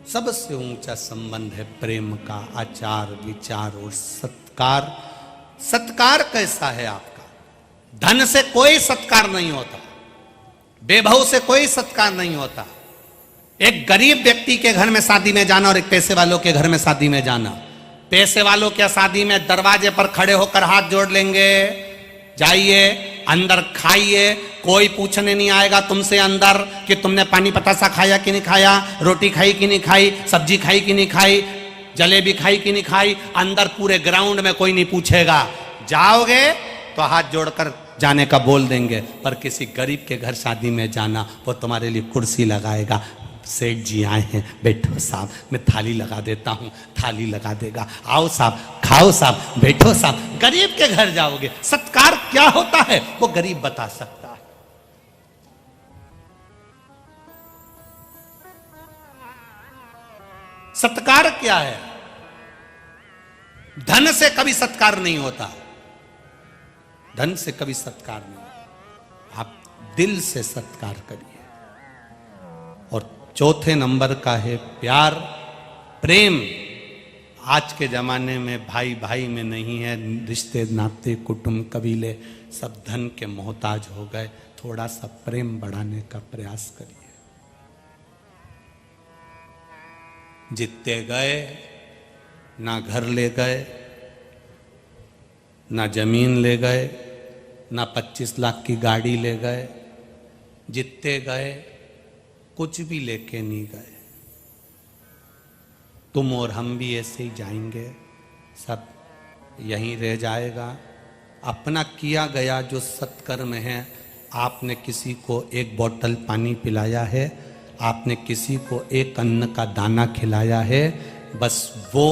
सबसे ऊंचा संबंध है प्रेम का, आचार विचार और सत्कार। सत्कार कैसा है आपका? धन से कोई सत्कार नहीं होता, बेभव से कोई सत्कार नहीं होता। एक गरीब व्यक्ति के घर में शादी में जाना और एक पैसे वालों के घर में शादी में जाना, पैसे वालों के शादी में दरवाजे पर खड़े होकर हाथ जोड़ लेंगे, जाइए अंदर खाइए, कोई पूछने नहीं आएगा तुमसे अंदर कि तुमने पानी पतासा खाया कि नहीं खाया, रोटी खाई कि नहीं खाई, सब्जी खाई कि नहीं खाई, जलेबी खाई कि नहीं खाई। अंदर पूरे ग्राउंड में कोई नहीं पूछेगा, जाओगे तो हाथ जोड़कर जाने का बोल देंगे। पर किसी गरीब के घर शादी में जाना, वो तुम्हारे लिए कुर्सी लगाएगा, सेठ जी आए हैं, बैठो साहब, मैं थाली लगा देता हूं, थाली लगा देगा, आओ साहब, खाओ साहब, बैठो साहब। गरीब के घर जाओगे, सत्कार क्या होता है वो गरीब बता सकता है। सत्कार क्या है? धन से कभी सत्कार नहीं होता, धन से कभी सत्कार नहीं, आप दिल से सत्कार करिए। और चौथे नंबर का है प्यार, प्रेम। आज के जमाने में भाई भाई में नहीं है, रिश्ते नाते कुटुंब कबीले सब धन के मोहताज हो गए। थोड़ा सा प्रेम बढ़ाने का प्रयास करिए। जीतते गए, ना घर ले गए, ना जमीन ले गए, ना 25 लाख की गाड़ी ले गए, जीतते गए, कुछ भी लेके नहीं गए। तुम और हम भी ऐसे ही जाएंगे, सब यहीं रह जाएगा। अपना किया गया जो सत्कर्म है, आपने किसी को एक बोतल पानी पिलाया है, आपने किसी को एक अन्न का दाना खिलाया है, बस वो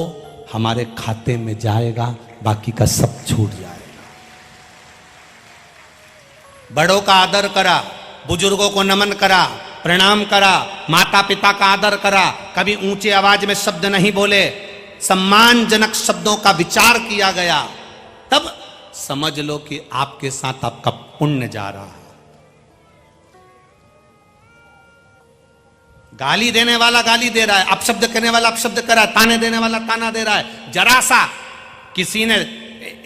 हमारे खाते में जाएगा, बाकी का सब छूट जाएगा। बड़ों का आदर करा, बुजुर्गों को नमन करा, प्रणाम करा, माता पिता का आदर करा, कभी ऊंचे आवाज में शब्द नहीं बोले, सम्मानजनक शब्दों का विचार किया गया, तब समझ लो कि आपके साथ आपका पुण्य जा रहा है। गाली देने वाला गाली दे रहा है, अपशब्द करने वाला अपशब्द कर रहा है, ताने देने वाला ताना दे रहा है। जरा सा किसी ने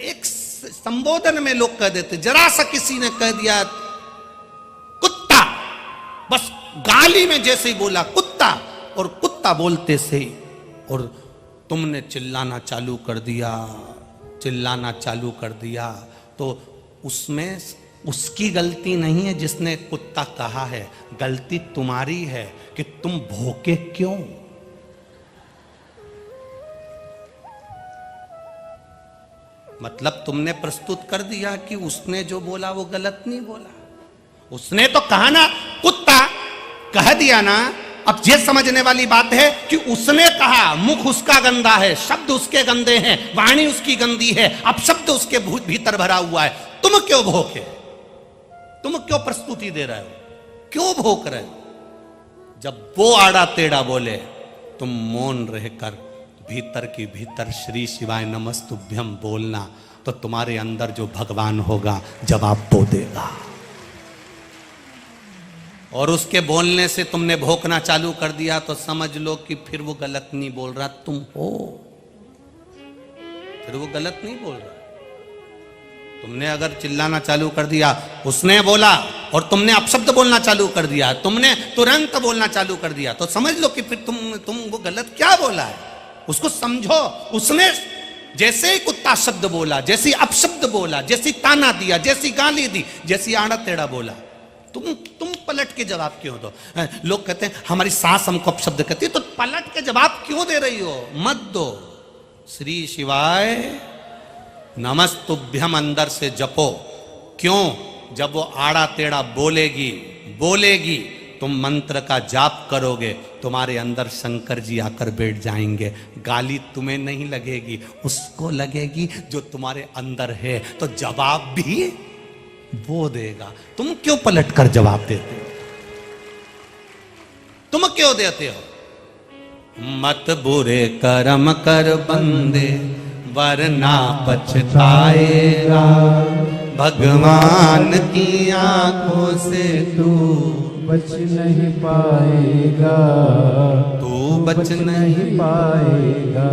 एक संबोधन में लोग कह देते, जरा सा किसी ने कह दिया कुत्ता, बस गाली में जैसे ही बोला कुत्ता, और कुत्ता बोलते से ही और तुमने चिल्लाना चालू कर दिया, चिल्लाना चालू कर दिया, तो उसमें उसकी गलती नहीं है जिसने कुत्ता कहा है, गलती तुम्हारी है कि तुम भौंके क्यों। मतलब तुमने प्रस्तुत कर दिया कि उसने जो बोला वो गलत नहीं बोला, उसने तो कहा ना कुत्ता, कह दिया ना। अब ये समझने वाली बात है कि उसने कहा, मुख उसका गंदा है, शब्द उसके गंदे हैं, वाणी उसकी गंदी है, अब शब्द उसके भीतर भरा हुआ है, तुम क्यों भोंके, तुम क्यों प्रस्तुति दे रहे हो, क्यों भोंक रहे हो। जब वो आड़ा टेढ़ा बोले, तुम मौन रहकर भीतर की भीतर श्री शिवाय नमस्तुभ्यम बोलना, तो तुम्हारे अंदर जो भगवान होगा जवाब वो देगा। और उसके बोलने से तुमने भोंकना चालू कर दिया तो समझ लो कि फिर वो गलत नहीं बोल रहा, तुम हो, फिर वो गलत नहीं बोल रहा, तुमने अगर चिल्लाना चालू कर दिया, उसने बोला और तुमने अपशब्द बोलना चालू कर दिया, तुमने तुरंत बोलना चालू कर दिया, तो समझ लो कि फिर तुम वो गलत क्या बोला है, उसको समझो। उसने जैसे ही कुत्ता शब्द बोला, जैसी अपशब्द बोला, जैसी ताना दिया, जैसी गाली दी, जैसी आड़ा टेढ़ा बोला, तुम पलट के जवाब क्यों दो? लोग कहते हैं हमारी सास हमको अपशब्द कहती है, तो पलट के जवाब क्यों दे रही हो? मत दो। श्री शिवाय नमस्तुभ्यम अंदर से जपो। क्यों? जब वो आड़ा टेढ़ा बोलेगी तुम मंत्र का जाप करोगे, तुम्हारे अंदर शंकर जी आकर बैठ जाएंगे। गाली तुम्हें नहीं लगेगी, उसको लगेगी जो तुम्हारे अंदर है, तो जवाब भी वो देगा। तुम क्यों पलट कर जवाब देते हो? तुम क्यों देते हो? मत बुरे कर्म कर बंदे, वरना पछताएगा। भगवान की आंखों से तू बच नहीं पाएगा, तू बच नहीं पाएगा।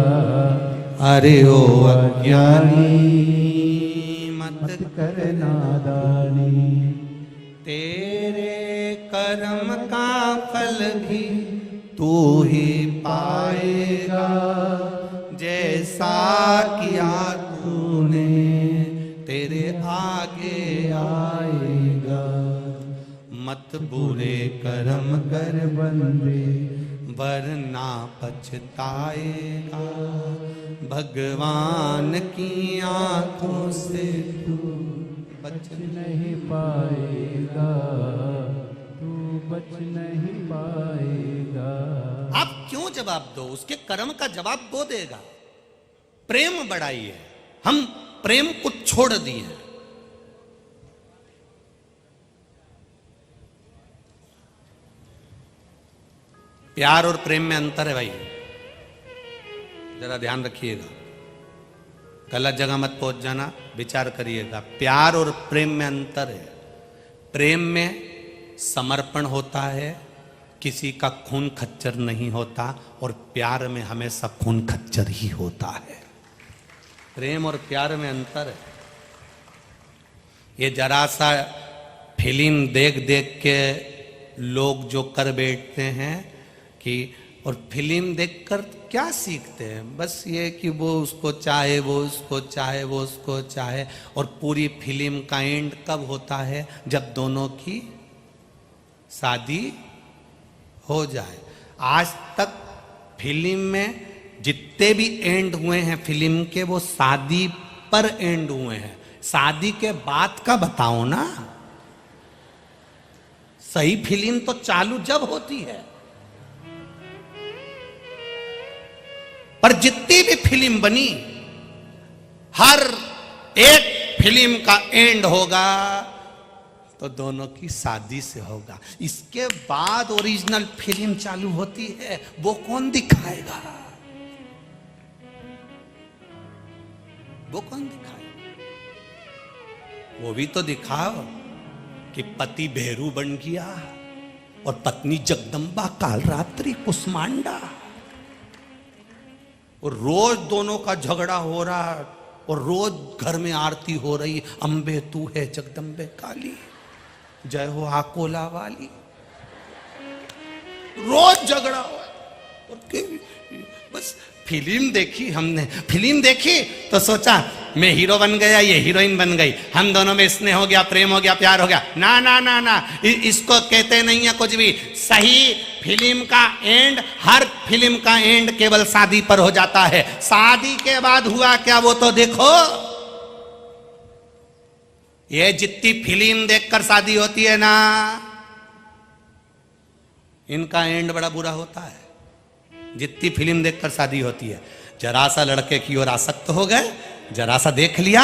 अरे ओ अज्ञानी मत कर नादानी, तेरे कर्म का फल भी तू ही पाएगा। जैसा किया तूने तेरे आगे आएगा। मत बुरे कर्म कर बंदे, वरना पछताएगा। भगवान की आंखों से तू बच नहीं पाएगा, तू बच नहीं पाएगा। आप क्यों जवाब दो? उसके कर्म का जवाब वो देगा। प्रेम बढ़ाइए। हम प्रेम को छोड़ दिए। प्यार और प्रेम में अंतर है भाई, जरा ध्यान रखिएगा, गलत जगह मत पहुंच जाना, विचार करिएगा। प्यार और प्रेम में अंतर है। प्रेम में समर्पण होता है, किसी का खून खच्चर नहीं होता, और प्यार में हमेशा खून खच्चर ही होता है। प्रेम और प्यार में अंतर है। ये जरा सा फिल्म देख देख के लोग जो कर बैठते हैं कि, और फिल्म देखकर क्या सीखते हैं? बस ये कि वो उसको चाहे, वो उसको चाहे, वो उसको चाहे। और पूरी फिल्म का एंड कब होता है? जब दोनों की शादी हो जाए। आज तक फिल्म में जितने भी एंड हुए हैं फिल्म के, वो शादी पर एंड हुए हैं। शादी के बाद का बताओ ना। सही फिल्म तो चालू जब होती है। पर जितनी भी फिल्म बनी, हर एक फिल्म का एंड होगा तो दोनों की शादी से होगा। इसके बाद ओरिजिनल फिल्म चालू होती है, वो कौन दिखाएगा? वो कौन दिखाएगा? वो भी तो दिखाओ कि पति भेरू बन गया और पत्नी जगदम्बा कालरात्रि कुष्मांडा, और रोज दोनों का झगड़ा हो रहा, और रोज घर में आरती हो रही, अम्बे तू है जगदम्बे काली, जय हो आकोला वाली। रोज झगड़ा हो, और बस फिल्म देखी हमने, फिल्म देखी तो सोचा मैं हीरो बन गया, ये हीरोइन बन गई, हम दोनों में स्नेह हो गया, प्रेम हो गया, प्यार हो गया। ना ना ना ना, इसको कहते नहीं है कुछ भी। सही फिल्म का एंड, हर फिल्म का एंड केवल शादी पर हो जाता है। शादी के बाद हुआ क्या वो तो देखो। ये जितनी फिल्म देखकर शादी होती है ना, इनका एंड बड़ा बुरा होता है। जितनी फिल्म देखकर शादी होती है, जरा सा लड़के की ओर आसक्त हो गए, जरा सा देख लिया,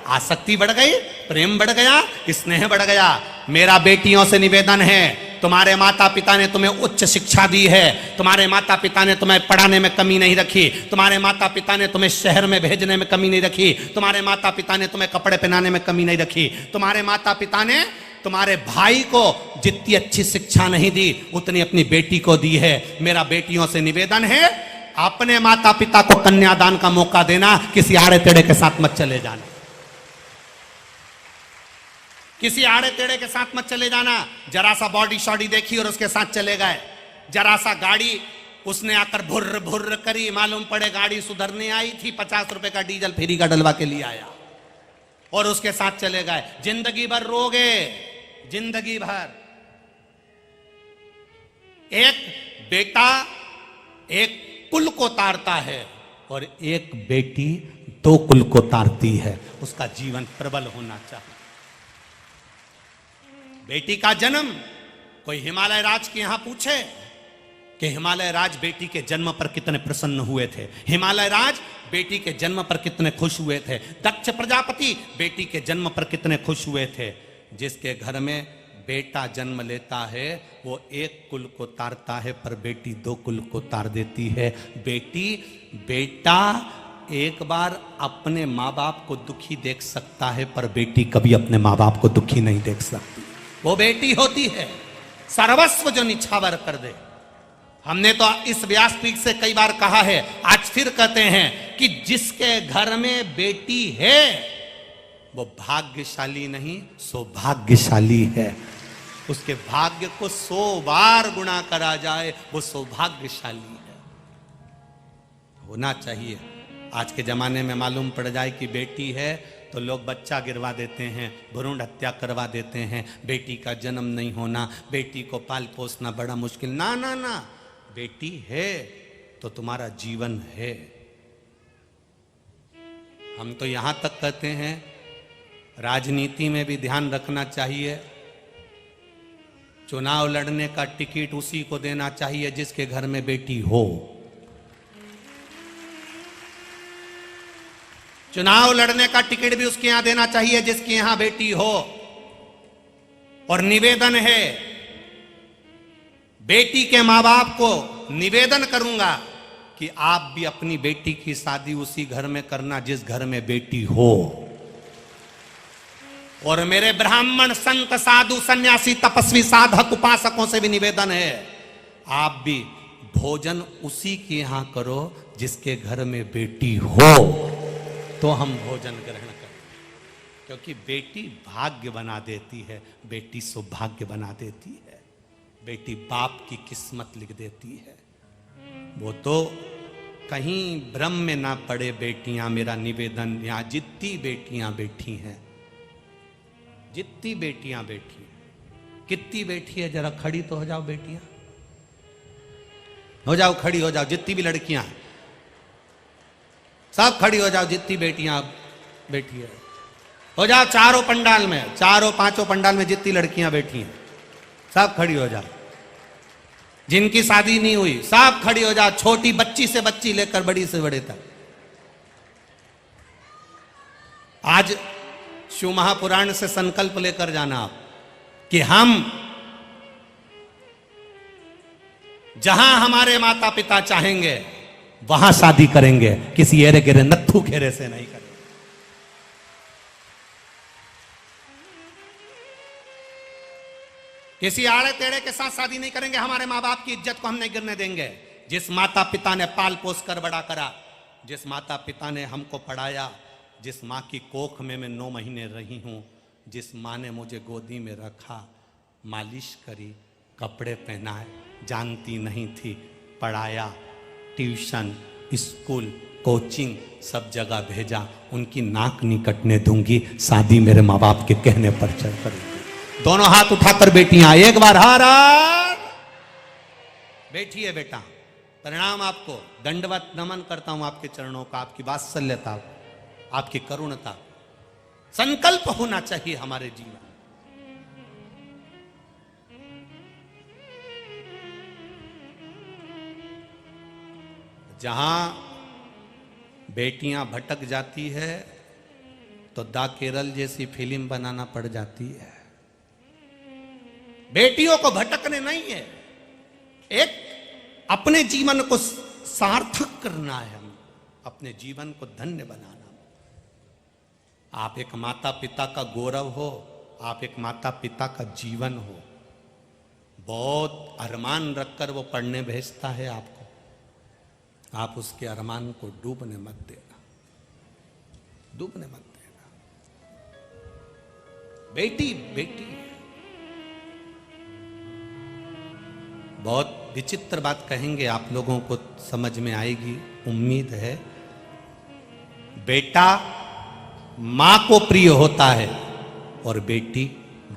आसक्ति बढ़ गई, प्रेम बढ़ गया, स्नेह बढ़ गया। मेरा बेटियों से निवेदन है, तुम्हारे माता पिता ने तुम्हें उच्च शिक्षा दी है, तुम्हारे माता पिता ने तुम्हें पढ़ाने में कमी नहीं रखी, तुम्हारे माता पिता ने तुम्हें शहर में भेजने में कमी नहीं रखी, तुम्हारे माता पिता ने तुम्हें कपड़े पहनाने में कमी नहीं रखी, तुम्हारे माता पिता ने तुम्हारे भाई को जितनी अच्छी शिक्षा नहीं दी उतनी अपनी बेटी को दी है। मेरा बेटियों से निवेदन है, अपने माता पिता को कन्यादान का मौका देना, किसी आड़े टेढ़े के साथ मत चले जाना। किसी आड़े टेढ़े के साथ मत चले जाना। जरा सा बॉडी शॉडी देखी और उसके साथ चले गए। जरा सा गाड़ी उसने आकर भुर्र भुर्र करी, मालूम पड़े गाड़ी सुधरने आई थी, 50 रुपए का डीजल फ्री का डलवा के लिए आया और उसके साथ चले गए। जिंदगी भर रोगे, जिंदगी भर। एक बेटा एक कुल को तारता है और एक बेटी 2 कुल को तारती है। उसका जीवन प्रबल होना चाहिए। बेटी का जन्म, कोई हिमालय राज के यहां पूछे कि हिमालय राज बेटी के जन्म पर कितने प्रसन्न हुए थे, हिमालय राज बेटी के जन्म पर कितने खुश हुए थे, दक्ष प्रजापति बेटी के जन्म पर कितने खुश हुए थे। जिसके घर में बेटा जन्म लेता है वो 1 कुल को तारता है, पर बेटी 2 कुल को तार देती है। बेटा एक बार अपने माँ बाप को दुखी देख सकता है, पर बेटी कभी अपने माँ बाप को दुखी नहीं देख सकती। वो बेटी होती है सर्वस्व जो निछावर कर दे। हमने तो इस व्यासपीठ से कई बार कहा है, आज फिर कहते हैं कि जिसके घर में बेटी है वो भाग्यशाली नहीं सौभाग्यशाली है। उसके भाग्य को 100 बार गुणा करा जाए वो सौभाग्यशाली है। होना चाहिए। आज के जमाने में मालूम पड़ जाए कि बेटी है तो लोग बच्चा गिरवा देते हैं, भ्रूण हत्या करवा देते हैं। बेटी का जन्म नहीं होना, बेटी को पाल पोसना बड़ा मुश्किल। ना ना ना, बेटी है तो तुम्हारा जीवन है। हम तो यहां तक कहते हैं राजनीति में भी ध्यान रखना चाहिए। चुनाव लड़ने का टिकट उसी को देना चाहिए जिसके घर में बेटी हो। चुनाव लड़ने का टिकट भी उसके यहां देना चाहिए जिसके यहां बेटी हो। और निवेदन है, बेटी के मां बाप को निवेदन करूंगा कि आप भी अपनी बेटी की शादी उसी घर में करना जिस घर में बेटी हो। और मेरे ब्राह्मण संत साधु सन्यासी तपस्वी साधक उपासकों से भी निवेदन है, आप भी भोजन उसी के यहां करो जिसके घर में बेटी हो, तो हम भोजन ग्रहण करें। क्योंकि बेटी भाग्य बना देती है, बेटी सौभाग्य बना देती है, बेटी बाप की किस्मत लिख देती है। वो तो कहीं भ्रम में ना पड़े बेटियां। मेरा निवेदन, यहां जितनी बेटियां बैठी हैं, जितनी बेटियां बैठी, कितनी बैठी है जरा खड़ी तो हो जाओ बेटियां, हो जाओ खड़ी हो जाओ। जितनी भी लड़कियां सब खड़ी हो जाओ, जितनी बेटियां बैठी है हो जाओ। चारों पंडाल में, चारों पांचों पंडाल में जितनी लड़कियां बैठी हैं सब खड़ी हो जाओ। जिनकी शादी नहीं हुई सब खड़ी हो जाओ, छोटी बच्ची से बच्ची लेकर बड़ी से बड़े तक। आज शिव महापुराण से संकल्प लेकर जाना आप कि हम जहां हमारे माता पिता चाहेंगे वहां शादी करेंगे, किसी एरे गिरे नत्थू घेरे से नहीं करेंगे। किसी आड़े टेढ़े के साथ शादी नहीं करेंगे। हमारे माँ बाप की इज्जत को हम नहीं गिरने देंगे। जिस माता पिता ने पाल पोस कर बड़ा करा, जिस माता पिता ने हमको पढ़ाया, जिस माँ की कोख में मैं 9 महीने रही हूँ, जिस माँ ने मुझे गोदी में रखा, मालिश करी, कपड़े पहनाए, जानती नहीं थी, पढ़ाया, ट्यूशन, स्कूल, कोचिंग सब जगह भेजा, उनकी नाक नहीं कटने दूंगी। शादी मेरे माँ बाप के कहने पर चल करूंगी। दोनों हाथ उठाकर बेटियां एक बार हार बैठिए बेटा। प्रणाम आपको, दंडवत नमन करता हूं आपके चरणों का, आपकी वात्सल्यता, आपकी करुणता। संकल्प होना चाहिए हमारे जीवन। जहां बेटियां भटक जाती है तो दा केरल जैसी फिल्म बनाना पड़ जाती है। बेटियों को भटकने नहीं है, एक अपने जीवन को सार्थक करना है, हम अपने जीवन को धन्य बनाना। आप एक माता पिता का गौरव हो, आप एक माता पिता का जीवन हो। बहुत अरमान रखकर वो पढ़ने भेजता है आपको, आप उसके अरमान को डूबने मत देना, डूबने मत देना। बेटी बेटी। बहुत विचित्र बात कहेंगे, आप लोगों को समझ में आएगी उम्मीद है। बेटा मां को प्रिय होता है और बेटी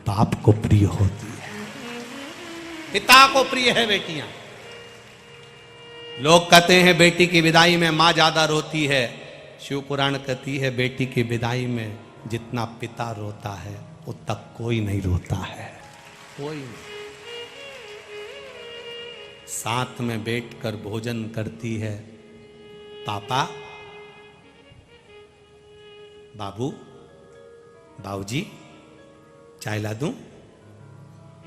बाप को प्रिय होती है। पिता को प्रिय है बेटियां। लोग कहते हैं बेटी की विदाई में मां ज्यादा रोती है। शिव पुराण कहती है बेटी की विदाई में जितना पिता रोता है उतना कोई नहीं रोता है, कोई नहीं। साथ में बैठकर भोजन करती है। पापा, बाबू, बाबूजी, चाय ला दूं?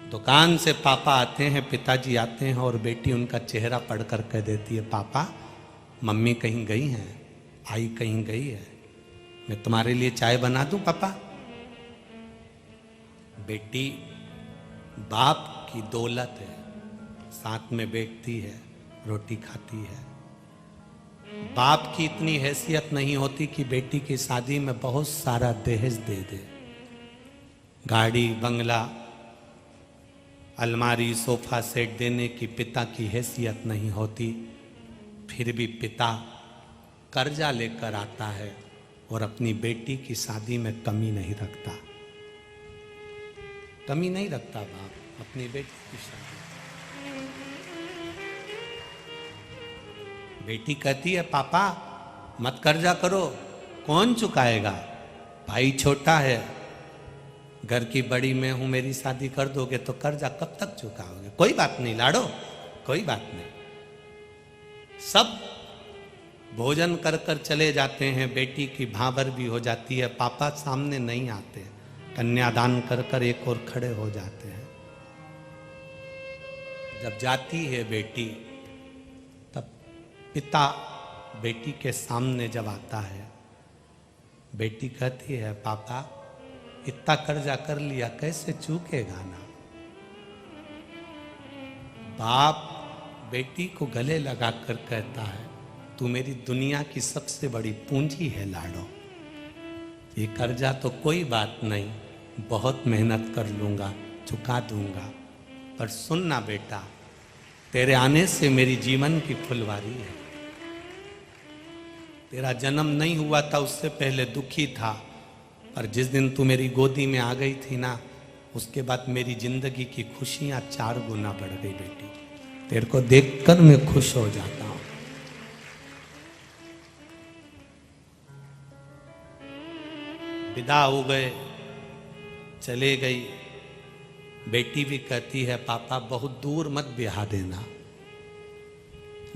दुकान से पापा आते हैं, पिताजी आते हैं और बेटी उनका चेहरा पढ़कर कह देती है, पापा मम्मी कहीं गई हैं, आई कहीं गई है, मैं तुम्हारे लिए चाय बना दूं पापा? बेटी बाप की दौलत है, साथ में बैठती है, रोटी खाती है। बाप की इतनी हैसियत नहीं होती कि बेटी की शादी में बहुत सारा दहेज दे दे। गाड़ी, बंगला, अलमारी, सोफा सेट देने की पिता की हैसियत नहीं होती। फिर भी पिता कर्जा लेकर आता है और अपनी बेटी की शादी में कमी नहीं रखता, कमी नहीं रखता बाप अपनी बेटी की शादी। बेटी कहती है, पापा मत कर्जा करो, कौन चुकाएगा? भाई छोटा है, घर की बड़ी मैं हूं, मेरी शादी कर दोगे तो कर्जा कब तक चुकाओगे? कोई बात नहीं लाडो, कोई बात नहीं। सब भोजन कर कर चले जाते हैं। बेटी की भाबर भी हो जाती है, पापा सामने नहीं आते, कन्यादान कर कर एक और खड़े हो जाते हैं। जब जाती है बेटी, तब पिता बेटी के सामने जब आता है, बेटी कहती है, पापा इतना कर्जा कर लिया, कैसे चूकेगा ना? बाप बेटी को गले लगाकर कहता है, तू मेरी दुनिया की सबसे बड़ी पूंजी है लाडो, ये कर्जा तो कोई बात नहीं, बहुत मेहनत कर लूंगा, चुका दूंगा, पर सुनना बेटा, तेरे आने से मेरी जीवन की फुलवारी है। तेरा जन्म नहीं हुआ था उससे पहले दुखी था, और जिस दिन तू मेरी गोदी में आ गई थी ना, उसके बाद मेरी जिंदगी की खुशियां 4 गुना बढ़ गई बेटी। तेरे को देखकर मैं खुश हो जाता हूं। विदा हो गए, चले गई। बेटी भी कहती है, पापा बहुत दूर मत ब्याह देना,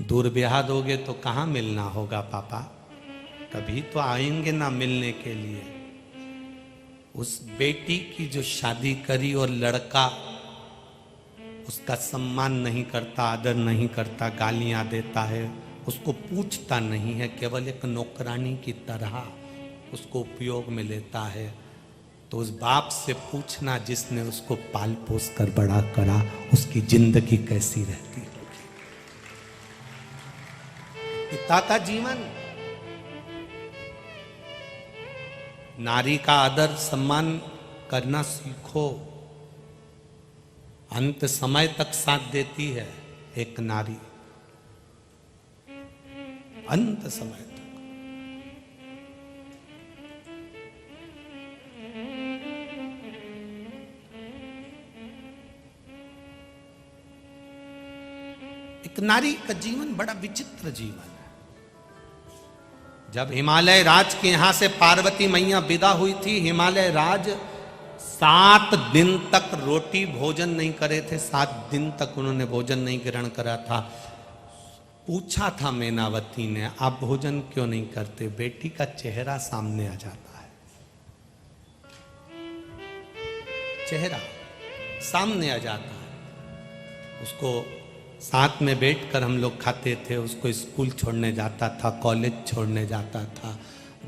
दूर ब्याह दोगे तो कहाँ मिलना होगा पापा, कभी तो आएंगे ना मिलने के लिए। उस बेटी की जो शादी करी और लड़का उसका सम्मान नहीं करता, आदर नहीं करता, गालियां देता है, उसको पूछता नहीं है, केवल एक नौकरानी की तरह उसको उपयोग में लेता है, तो उस बाप से पूछना जिसने उसको पाल पोस कर बड़ा करा, उसकी जिंदगी कैसी रहती होगी। पिता का जीवन, नारी का आदर सम्मान करना सीखो। अंत समय तक साथ देती है एक नारी, अंत समय तक। एक नारी का जीवन बड़ा विचित्र जीवन है। जब हिमालय राज के यहां से पार्वती मैया विदा हुई थी, हिमालय राज 7 दिन तक रोटी भोजन नहीं करे थे, 7 दिन तक उन्होंने भोजन नहीं ग्रहण करा था। पूछा था मैनावती ने, आप भोजन क्यों नहीं करते? बेटी का चेहरा सामने आ जाता है, चेहरा सामने आ जाता है। उसको साथ में बैठकर हम लोग खाते थे, उसको स्कूल छोड़ने जाता था, कॉलेज छोड़ने जाता था,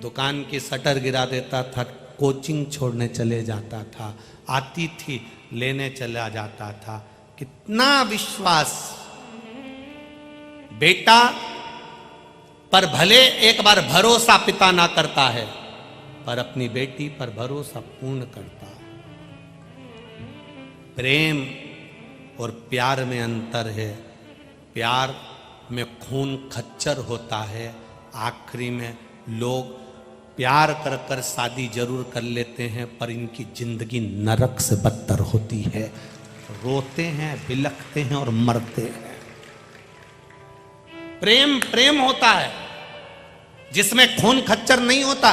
दुकान की शटर गिरा देता था, कोचिंग छोड़ने चले जाता था, आती थी लेने चला जाता था। कितना विश्वास बेटा पर भले एक बार भरोसा पिता ना करता है, पर अपनी बेटी पर भरोसा पूर्ण करता है। प्रेम और प्यार में अंतर है। प्यार में खून खच्चर होता है, आखिरी में लोग प्यार कर कर शादी जरूर कर लेते हैं, पर इनकी जिंदगी नरक से बदतर होती है। रोते हैं, बिलखते हैं और मरते हैं। प्रेम प्रेम होता है जिसमें खून खच्चर नहीं होता,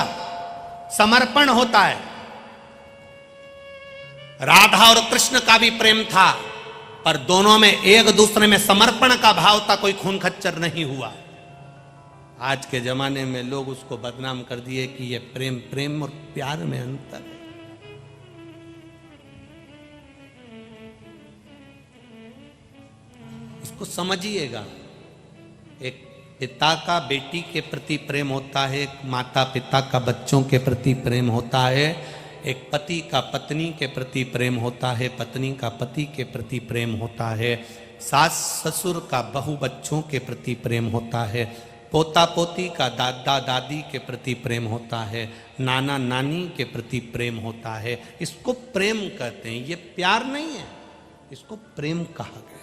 समर्पण होता है। राधा और कृष्ण का भी प्रेम था, पर दोनों में एक दूसरे में समर्पण का भाव था, कोई खून खच्चर नहीं हुआ। आज के जमाने में लोग उसको बदनाम कर दिए कि ये प्रेम प्रेम और प्यार में अंतर है। इसको समझिएगा। एक पिता का बेटी के प्रति प्रेम होता है, एक माता पिता का बच्चों के प्रति प्रेम होता है, एक पति का पत्नी के प्रति प्रेम होता है, पत्नी का पति के प्रति प्रेम होता है, सास ससुर का बहू बच्चों के प्रति प्रेम होता है, पोता पोती का दादा दादी के प्रति प्रेम होता है, नाना नानी के प्रति प्रेम होता है। इसको प्रेम कहते हैं, ये प्यार नहीं है, इसको प्रेम कहा गया।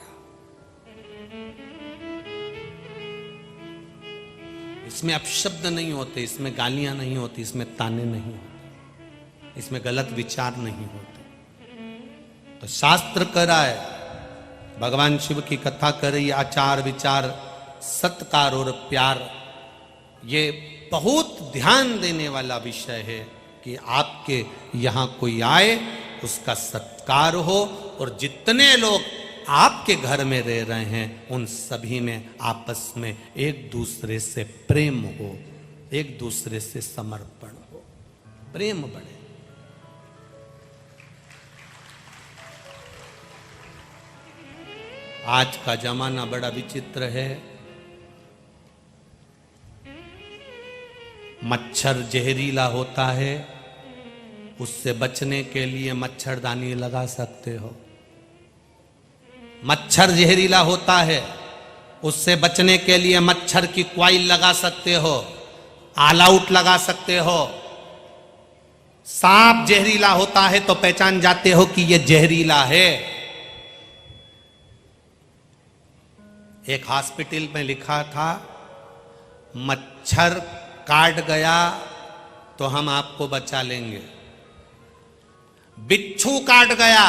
इसमें अपशब्द नहीं होते, इसमें गालियां नहीं होती, इसमें ताने नहीं होते, इसमें गलत विचार नहीं होते। तो शास्त्र कह रहा है, भगवान शिव की कथा कर रही, आचार विचार सत्कार और प्यार, ये बहुत ध्यान देने वाला विषय है कि आपके यहां कोई आए उसका सत्कार हो, और जितने लोग आपके घर में रह रहे हैं उन सभी में आपस में एक दूसरे से प्रेम हो, एक दूसरे से समर्पण हो, प्रेम बढ़े। आज का जमाना बड़ा विचित्र है। मच्छर जहरीला होता है, उससे बचने के लिए मच्छरदानी लगा सकते हो। मच्छर जहरीला होता है, उससे बचने के लिए मच्छर की कॉइल लगा सकते हो, ऑल आउट लगा सकते हो। सांप जहरीला होता है तो पहचान जाते हो कि यह जहरीला है। एक हॉस्पिटल में लिखा था, मच्छर काट गया तो हम आपको बचा लेंगे, बिच्छू काट गया